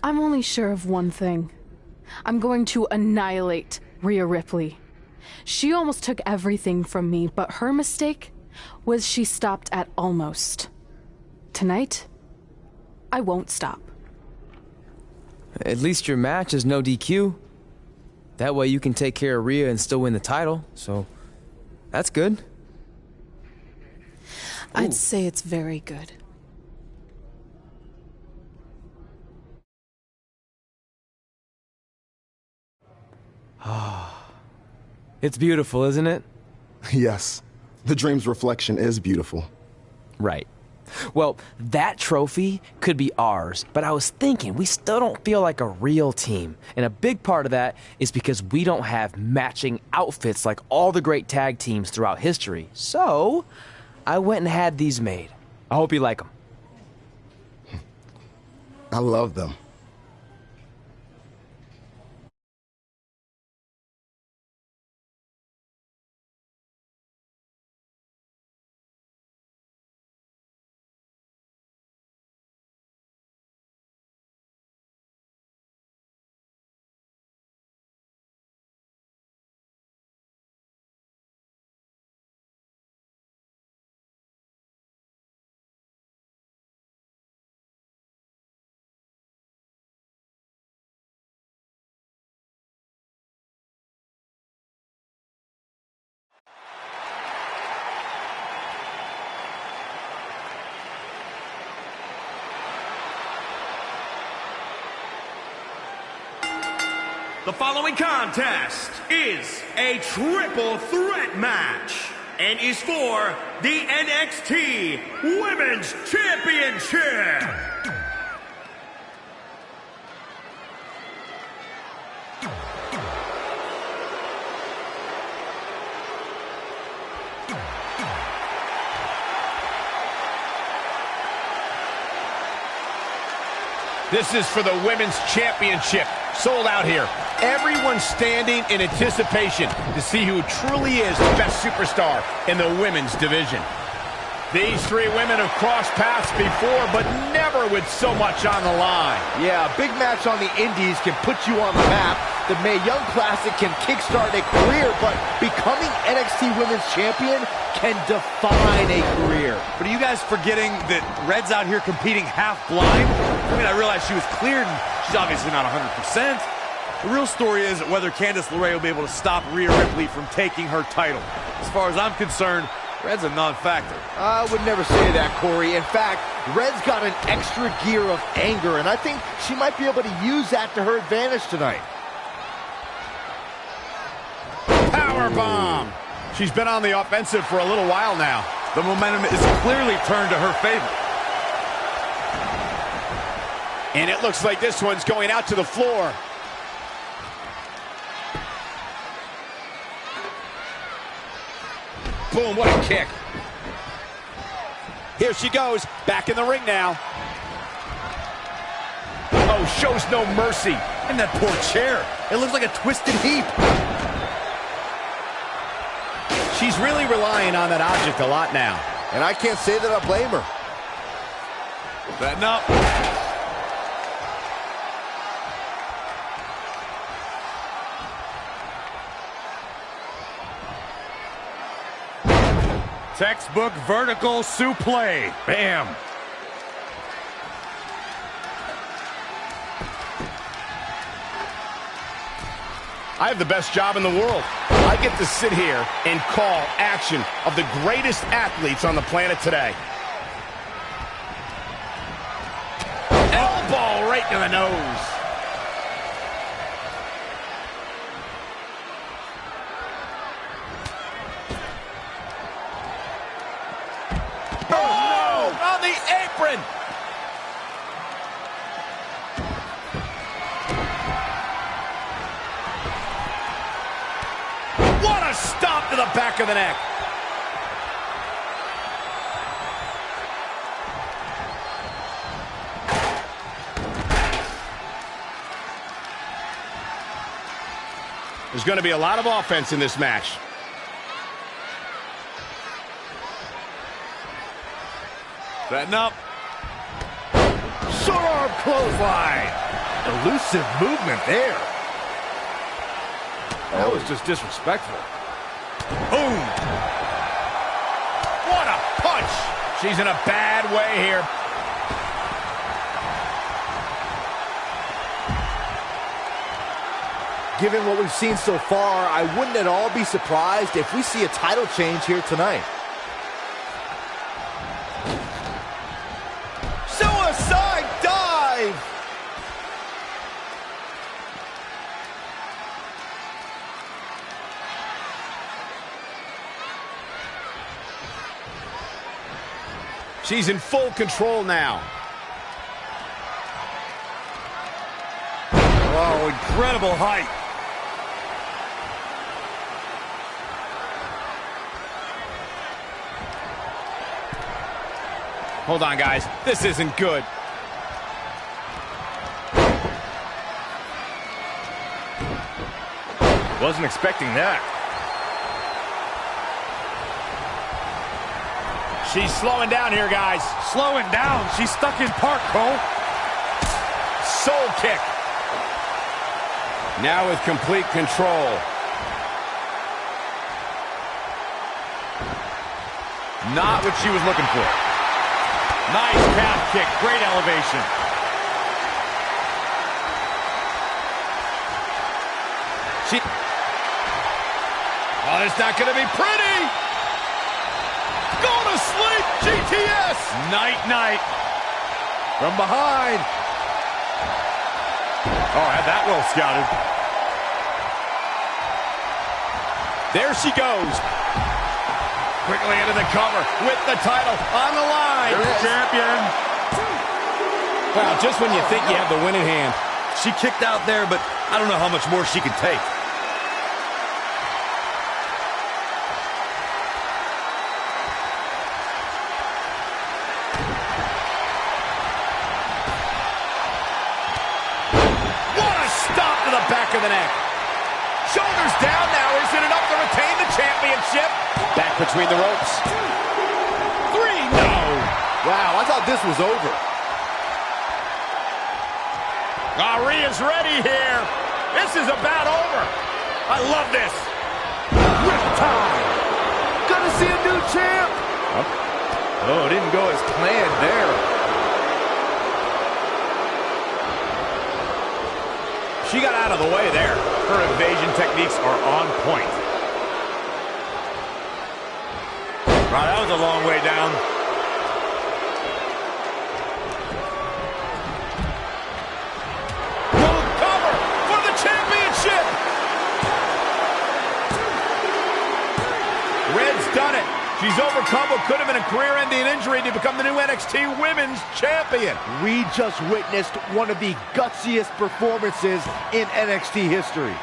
I'm only sure of one thing. I'm going to annihilate Rhea Ripley. She almost took everything from me, but her mistake was she stopped at almost. Tonight, I won't stop. At least your match is no DQ. That way you can take care of Rhea and still win the title, so that's good. I'd say it's very good. It's beautiful, isn't it? Yes. The Dream's reflection is beautiful. Right. Well, that trophy could be ours, but I was thinking we still don't feel like a real team. And a big part of that is because we don't have matching outfits like all the great tag teams throughout history. So, I went and had these made. I hope you like them. I love them. The following contest is a triple threat match and is for the NXT Women's Championship. This is for the Women's Championship. Sold out here. Everyone standing in anticipation to see who truly is the best superstar in the women's division. These three women have crossed paths before, but never with so much on the line. Yeah, a big match on the Indies can put you on the map. The Mae Young Classic can kickstart a career, but becoming NXT Women's Champion can define a career. But are you guys forgetting that Red's out here competing half blind? I mean, I realize she was cleared, and she's obviously not 100%. The real story is whether Candice LeRae will be able to stop Rhea Ripley from taking her title. As far as I'm concerned, Red's a non-factor. I would never say that, Corey. In fact, Red's got an extra gear of anger, and I think she might be able to use that to her advantage tonight. Powerbomb. She's been on the offensive for a little while now. The momentum is clearly turned to her favor. And it looks like this one's going out to the floor. Boom, what a kick. Here she goes, back in the ring now. Oh, shows no mercy. And that poor chair. It looks like a twisted heap. She's really relying on that object a lot now. And I can't say that I blame her. Setting up. Textbook vertical suplex. Bam. I have the best job in the world. I get to sit here and call action of the greatest athletes on the planet today. Elbow right to the nose. On the apron. What a stop to the back of the neck. There's going to be a lot of offense in this match. Setting up. Short arm clothesline. Elusive movement there. That was just disrespectful. Boom. What a punch. She's in a bad way here. Given what we've seen so far, I wouldn't at all be surprised if we see a title change here tonight. Suicide dive! She's in full control now. Oh, incredible height. Hold on, guys. This isn't good. Wasn't expecting that. She's slowing down here, guys. Slowing down. She's stuck in park, Cole. Soul kick. Now with complete control. Not what she was looking for. Nice calf kick. Great elevation. Oh, it's not going to be pretty. Go to sleep, GTS. Night, night. From behind. Oh, had that well scouted. There she goes. Quickly into the cover with the title on the line. Champion. Wow, just when you think you have the winning hand. She kicked out there, but I don't know how much more she can take. What a stop to the back of the neck. Shoulders down now. Is it enough to retain the championship? Back between the ropes. 3, no. Wow, I thought this was over. Rhea's ready here. This is about over. I love this. Riptide. Gonna see a new champ. Oh, didn't go as planned there. She got out of the way there. Her evasion techniques are on point. Wow, that was a long way down. Red's done it. She's overcome what could have been a career-ending injury to become the new NXT Women's Champion. We just witnessed one of the gutsiest performances in NXT history.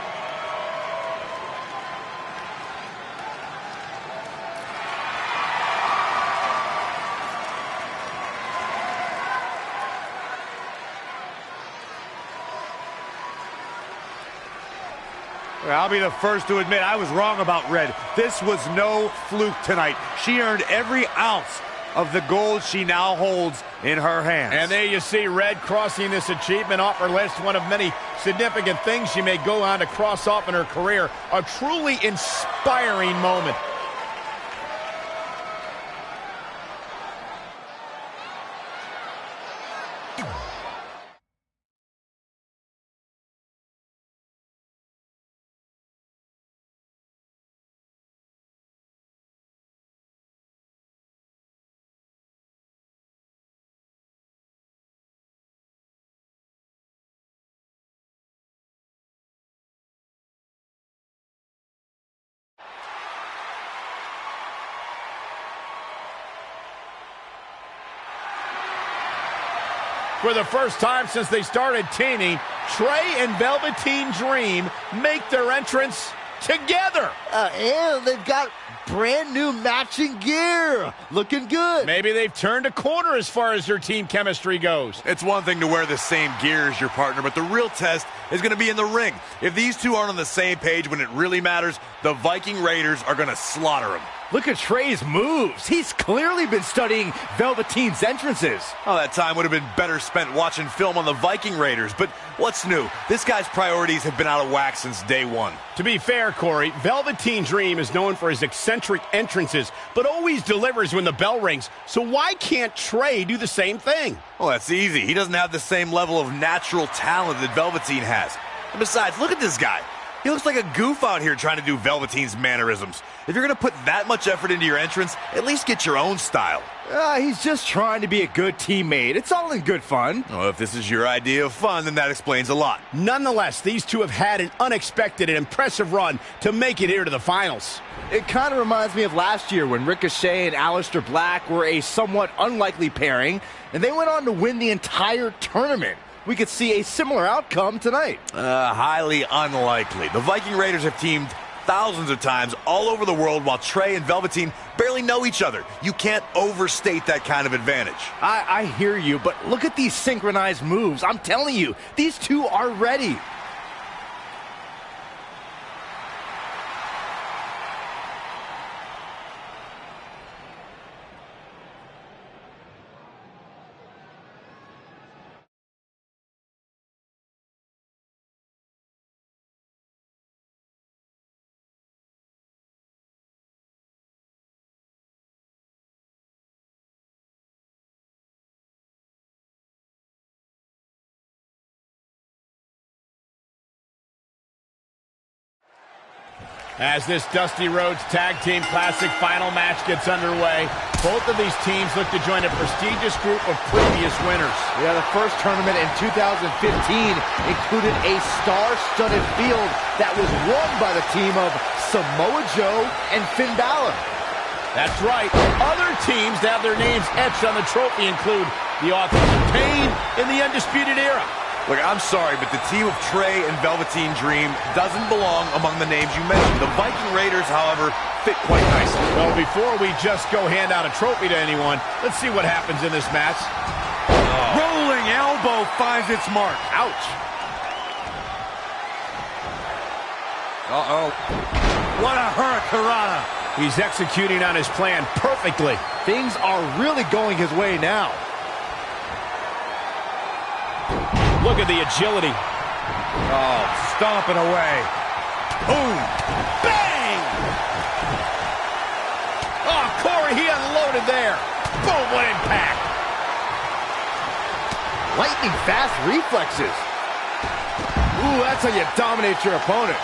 I'll be the first to admit I was wrong about Red. This was no fluke tonight. She earned every ounce of the gold she now holds in her hands. And there you see Red crossing this achievement off her list, one of many significant things she may go on to cross off in her career. A truly inspiring moment. For the first time since they started teaming, Trey and Velveteen Dream make their entrance together. And they've got brand new matching gear. Looking good. Maybe they've turned a corner as far as their team chemistry goes. It's one thing to wear the same gear as your partner, but the real test is going to be in the ring. If these two aren't on the same page when it really matters, the Viking Raiders are going to slaughter them. Look at Trey's moves. He's clearly been studying Velveteen's entrances. Oh, that time would have been better spent watching film on the Viking Raiders. But what's new? This guy's priorities have been out of whack since day one. To be fair, Corey, Velveteen Dream is known for his eccentric entrances, but always delivers when the bell rings. So why can't Trey do the same thing? Well, that's easy. He doesn't have the same level of natural talent that Velveteen has. And besides, look at this guy. He looks like a goof out here trying to do Velveteen's mannerisms. If you're going to put that much effort into your entrance, at least get your own style. He's just trying to be a good teammate. It's all in good fun. Well, if this is your idea of fun, then that explains a lot. Nonetheless, these two have had an unexpected and impressive run to make it here to the finals. It kind of reminds me of last year when Ricochet and Aleister Black were a somewhat unlikely pairing, and they went on to win the entire tournament. We could see a similar outcome tonight. Highly unlikely. The Viking Raiders have teamed thousands of times all over the world while Trey and Velveteen barely know each other. You can't overstate that kind of advantage. I hear you, but look at these synchronized moves. I'm telling you, these two are ready. As this Dusty Rhodes Tag Team Classic final match gets underway, both of these teams look to join a prestigious group of previous winners. Yeah, the first tournament in 2015 included a star-studded field that was won by the team of Samoa Joe and Finn Balor. That's right. Other teams that have their names etched on the trophy include the Authors of Pain in the Undisputed Era. Look, I'm sorry, but the team of Trey and Velveteen Dream doesn't belong among the names you mentioned. The Viking Raiders, however, fit quite nicely. Well, before we just go hand out a trophy to anyone, let's see what happens in this match. Rolling elbow finds its mark. Ouch. Uh-oh. What a hurricanrana. He's executing on his plan perfectly. Things are really going his way now. Look at the agility. Oh, stomping away. Boom. Bang! Oh, Corey, he unloaded there. Boom, what impact. Lightning fast reflexes. Ooh, that's how you dominate your opponent.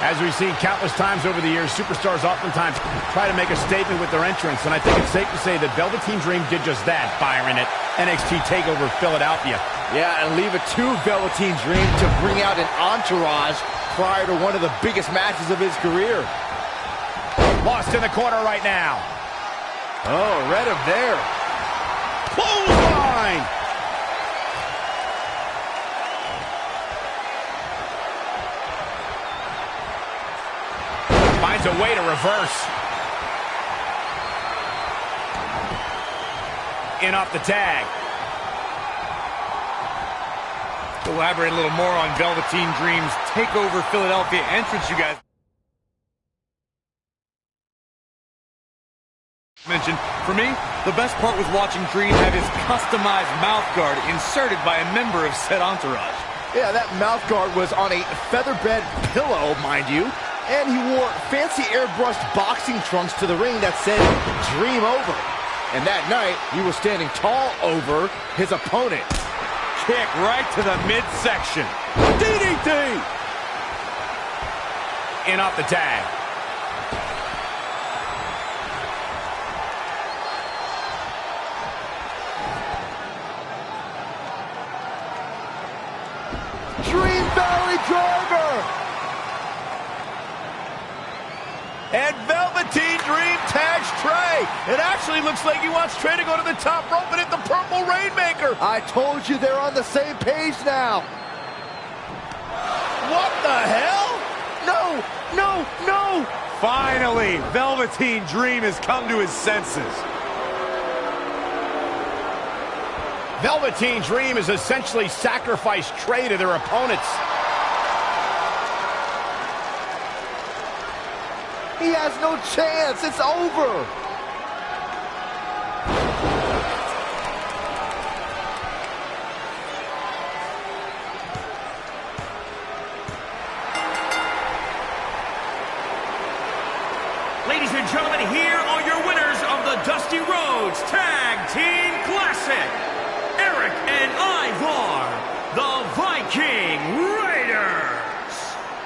As we've seen countless times over the years, superstars oftentimes try to make a statement with their entrance, and I think it's safe to say that Velveteen Dream did just that, Byron, at NXT TakeOver Philadelphia. Yeah, and leave it to Velveteen Dream to bring out an entourage prior to one of the biggest matches of his career. Lost in the corner right now. Oh, read him there. Clothesline! Finds a way to reverse. In off the tag. Elaborate a little more on Velveteen Dream's TakeOver Philadelphia entrance, you guys mentioned. For me, the best part was watching Dream have his customized mouth guard inserted by a member of said entourage. Yeah, that mouth guard was on a featherbed pillow, mind you. And he wore fancy airbrushed boxing trunks to the ring that said, Dream Over. And that night, he was standing tall over his opponent. Kick right to the midsection. DDT! In off the tag. Dream Valley Driver! And Velveteen Dream tags Trey. It actually looks like he wants Trey to go to the top rope and hit the Purple Rainmaker. I told you they're on the same page now. What the hell? No, no, no. Finally, Velveteen Dream has come to his senses. Velveteen Dream has essentially sacrificed Trey to their opponents. He has no chance. It's over. Ladies and gentlemen, here are your winners of the Dusty Rhodes Tag Team Classic. Eric and Ivar, the Viking Raiders.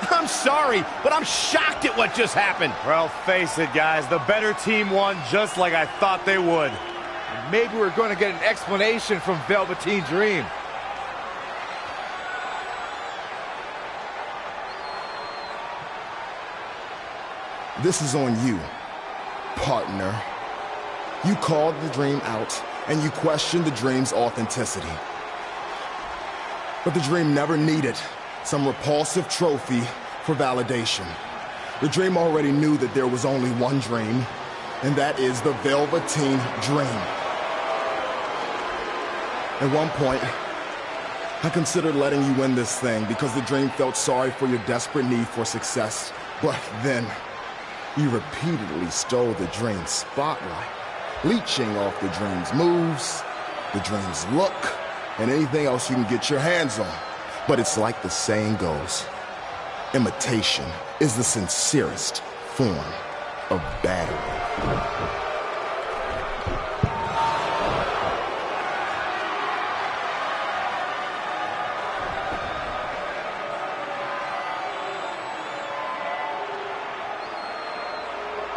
I'm sorry, but I'm shocked at what just happened. Well, face it, guys. The better team won just like I thought they would. Maybe we're going to get an explanation from Velveteen Dream. This is on you, partner. You called the Dream out, and you questioned the Dream's authenticity. But the Dream never needed some repulsive trophy for validation. The Dream already knew that there was only one Dream, and that is the Velveteen Dream. At one point, I considered letting you win this thing because the Dream felt sorry for your desperate need for success. But then, you repeatedly stole the Dream's spotlight, leeching off the Dream's moves, the Dream's look, and anything else you can get your hands on. But it's like the saying goes, imitation is the sincerest form of battery.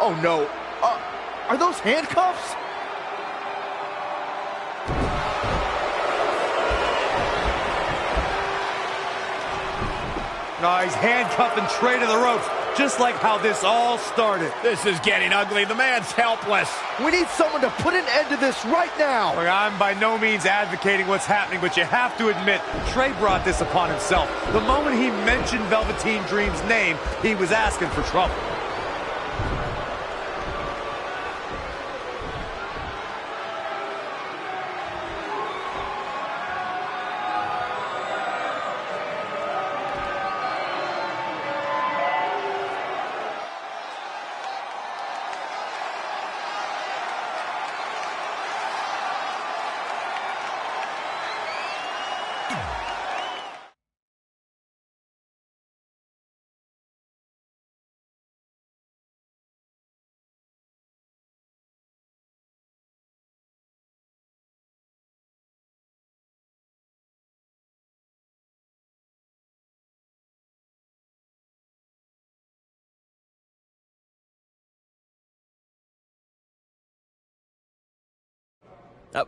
Oh no, are those handcuffs? No, he's handcuffing Trey to the ropes, just like how this all started. This is getting ugly. The man's helpless. We need someone to put an end to this right now. Look, I'm by no means advocating what's happening, but you have to admit, Trey brought this upon himself. The moment he mentioned Velveteen Dream's name, he was asking for trouble.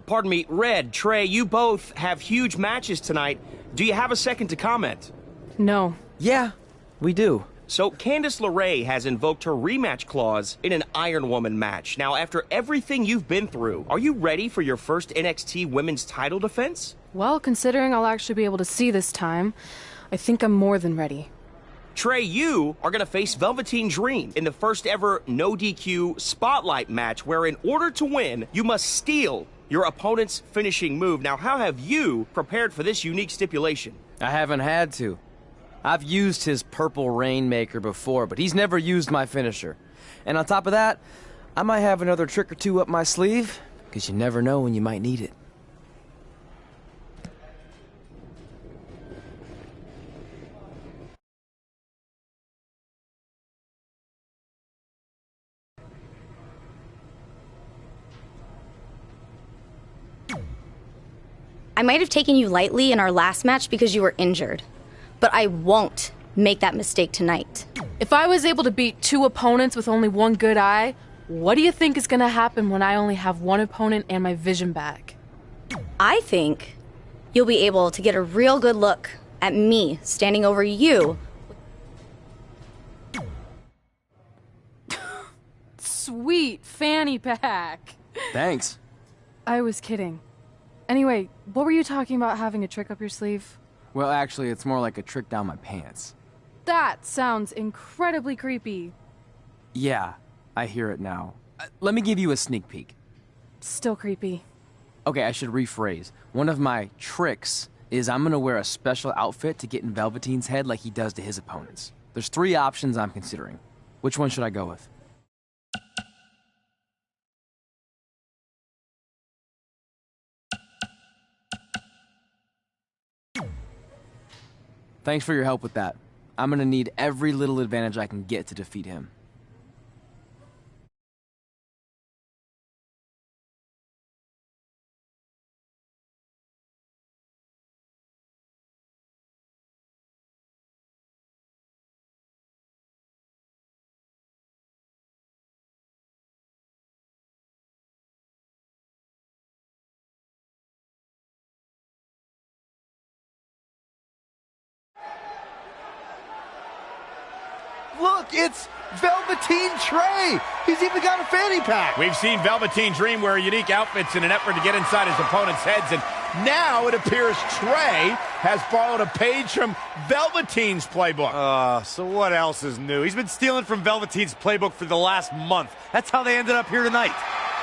Pardon me, Red, Trey, you both have huge matches tonight. Do you have a second to comment? No. Yeah, we do. So, Candice LeRae has invoked her rematch clause in an Iron Woman match. Now, after everything you've been through, are you ready for your first NXT Women's title defense? Well, considering I'll actually be able to see this time, I think I'm more than ready. Trey, you are going to face Velveteen Dream in the first ever no DQ spotlight match where in order to win, you must steal your opponent's finishing move. Now, how have you prepared for this unique stipulation? I haven't had to. I've used his purple rainmaker before, but he's never used my finisher. And on top of that, I might have another trick or two up my sleeve, because you never know when you might need it. I might have taken you lightly in our last match because you were injured, but I won't make that mistake tonight. If I was able to beat 2 opponents with only 1 good eye, what do you think is going to happen when I only have 1 opponent and my vision back? I think you'll be able to get a real good look at me standing over you. Sweet fanny pack. Thanks. I was kidding. Anyway, what were you talking about having a trick up your sleeve? Well, actually, it's more like a trick down my pants. That sounds incredibly creepy. Yeah, I hear it now. Let me give you a sneak peek. Still creepy. Okay, I should rephrase. One of my tricks is I'm gonna wear a special outfit to get in Velveteen's head like he does to his opponents. There's 3 options I'm considering. Which one should I go with? Thanks for your help with that. I'm gonna need every little advantage I can get to defeat him. Look, it's Velveteen Trey. He's even got a fanny pack. We've seen Velveteen Dream wear unique outfits in an effort to get inside his opponent's heads, and now it appears Trey has borrowed a page from Velveteen's playbook. So what else is new? He's been stealing from Velveteen's playbook for the last month. That's how they ended up here tonight.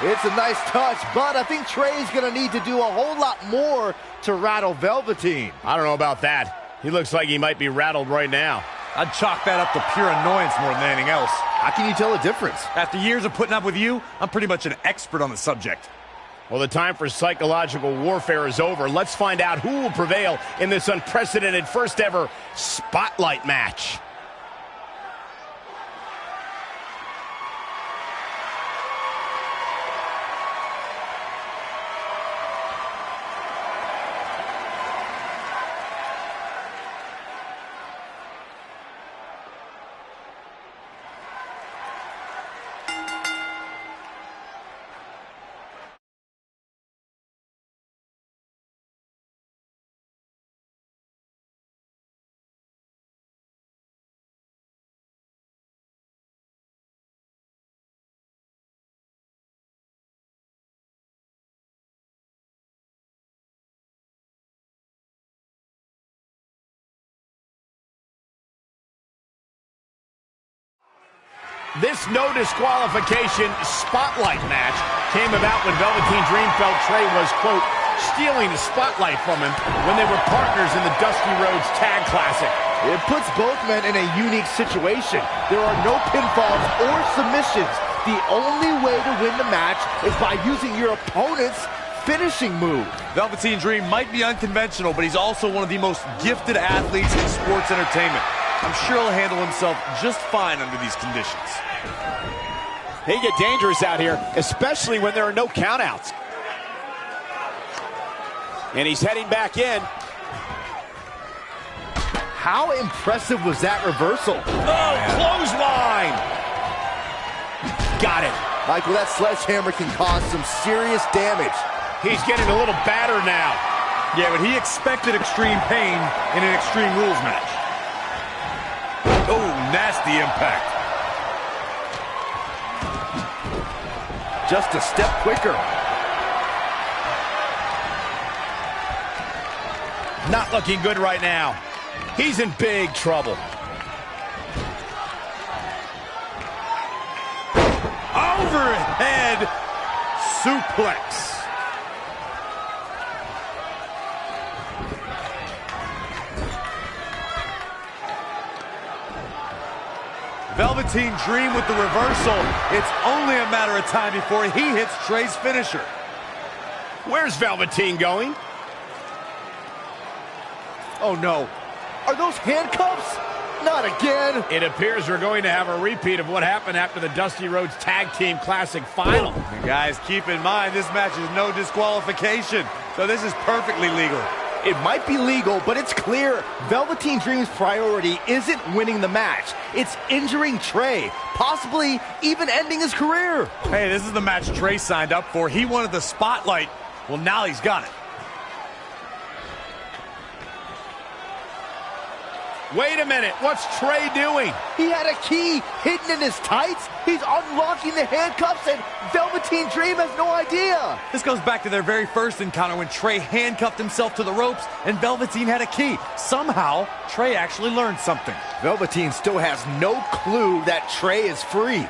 It's a nice touch, but I think Trey's going to need to do a whole lot more to rattle Velveteen. I don't know about that. He looks like he might be rattled right now. I'd chalk that up to pure annoyance more than anything else. How can you tell a difference? After years of putting up with you, I'm pretty much an expert on the subject. Well, the time for psychological warfare is over. Let's find out who will prevail in this unprecedented first ever spotlight match. This no disqualification spotlight match came about when Velveteen Dream felt Trey was, quote, stealing the spotlight from him when they were partners in the Dusty Rhodes Tag Classic. It puts both men in a unique situation. There are no pinfalls or submissions. The only way to win the match is by using your opponent's finishing move. Velveteen Dream might be unconventional, but he's also one of the most gifted athletes in sports entertainment. I'm sure he'll handle himself just fine under these conditions. They get dangerous out here, especially when there are no countouts. And he's heading back in. How impressive was that reversal? Oh, clothesline! Got it. Michael, that sledgehammer can cause some serious damage. He's getting a little battered now. Yeah, but he expected extreme pain in an Extreme Rules match. Oh, nasty impact. Just a step quicker. Not looking good right now. He's in big trouble. Overhead suplex. Velveteen Dream with the reversal. It's only a matter of time before he hits Trey's finisher. Where's Velveteen going? Oh no. Are those handcuffs? Not again. It appears we're going to have a repeat of what happened after the Dusty Rhodes Tag Team Classic final. And guys, keep in mind, this match is no disqualification, so this is perfectly legal. It might be legal, but it's clear Velveteen Dream's priority isn't winning the match. It's injuring Trey, possibly even ending his career. Hey, this is the match Trey signed up for. He wanted the spotlight. Well, now he's got it. Wait a minute, what's Trey doing? He had a key hidden in his tights. He's unlocking the handcuffs, and Velveteen Dream has no idea. This goes back to their very first encounter when Trey handcuffed himself to the ropes and Velveteen had a key. Somehow, Trey actually learned something. Velveteen still has no clue that Trey is free.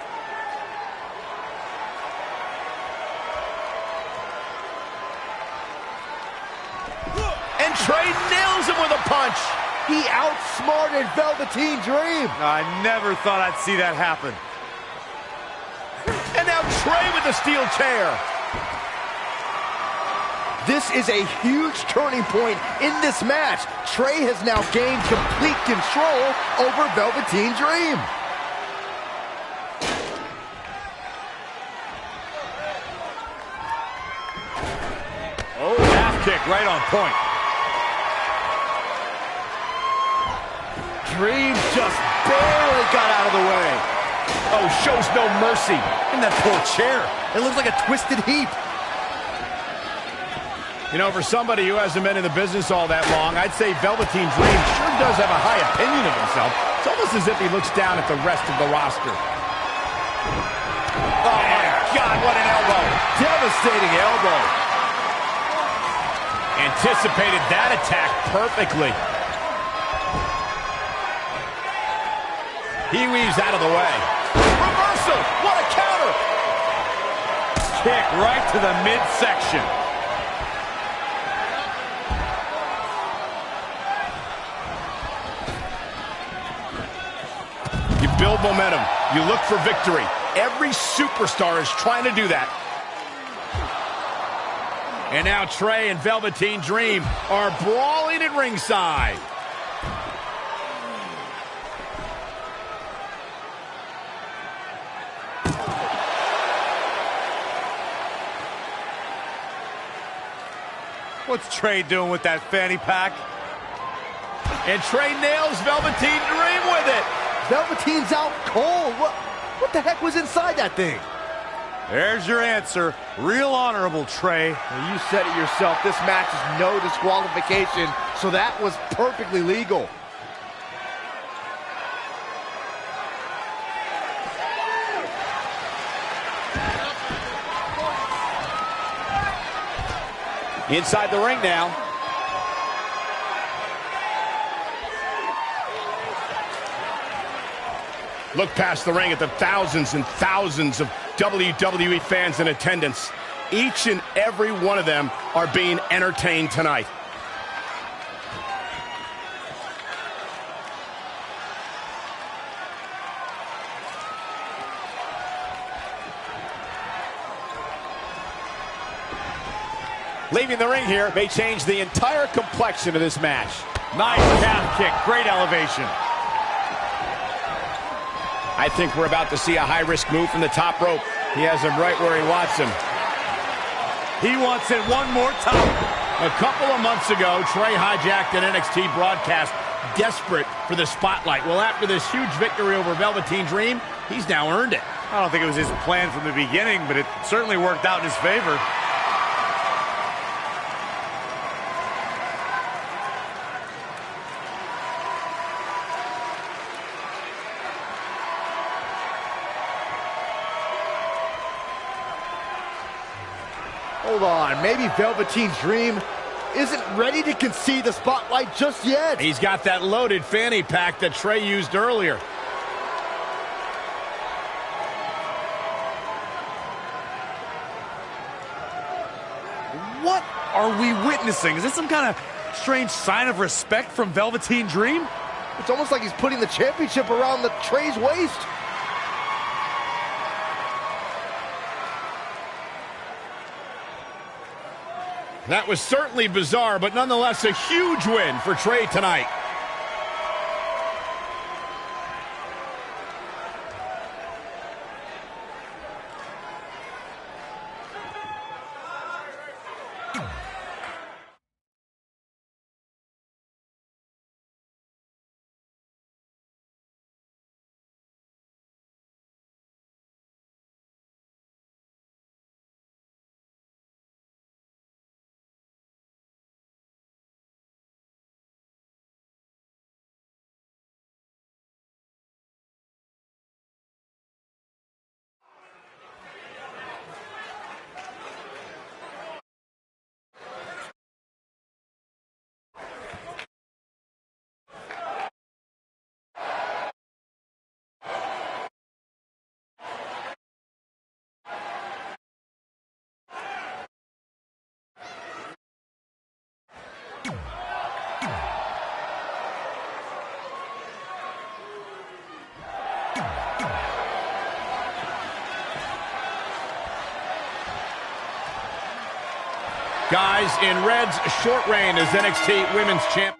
And Trey nails him with a punch. He outsmarted Velveteen Dream. I never thought I'd see that happen. And now Trey with the steel chair. This is a huge turning point in this match. Trey has now gained complete control over Velveteen Dream. Oh, half kick right on point. Dream just barely got out of the way. Oh, shows no mercy. And that poor chair. It looks like a twisted heap. You know, for somebody who hasn't been in the business all that long, I'd say Velveteen Dream sure does have a high opinion of himself. It's almost as if he looks down at the rest of the roster. Oh, my God, what an elbow. Devastating elbow. Anticipated that attack perfectly. He weaves out of the way. Reversal! What a counter! Kick right to the midsection. You build momentum. You look for victory. Every superstar is trying to do that. And now Trey and Velveteen Dream are brawling at ringside. What's Trey doing with that fanny pack? And Trey nails Velveteen Dream with it. Velveteen's out cold. What the heck was inside that thing? There's your answer. Real honorable, Trey. Well, you said it yourself. This match is no disqualification, so that was perfectly legal. Inside the ring now. Look past the ring at the thousands and thousands of WWE fans in attendance. Each and every one of them are being entertained tonight. Leaving the ring here may change the entire complexion of this match. Nice calf kick, great elevation. I think we're about to see a high-risk move from the top rope. He has him right where he wants him. He wants it one more time. A couple of months ago, Trey hijacked an NXT broadcast, desperate for the spotlight. Well, after this huge victory over Velveteen Dream, he's now earned it. I don't think it was his plan from the beginning, but it certainly worked out in his favor. Hold on, maybe Velveteen Dream isn't ready to concede the spotlight just yet. He's got that loaded fanny pack that Trey used earlier. What are we witnessing? Is this some kind of strange sign of respect from Velveteen Dream? It's almost like he's putting the championship around the Trey's waist. That was certainly bizarre, but nonetheless a huge win for Trey tonight. Guys, in red's short reign as NXT Women's Champ.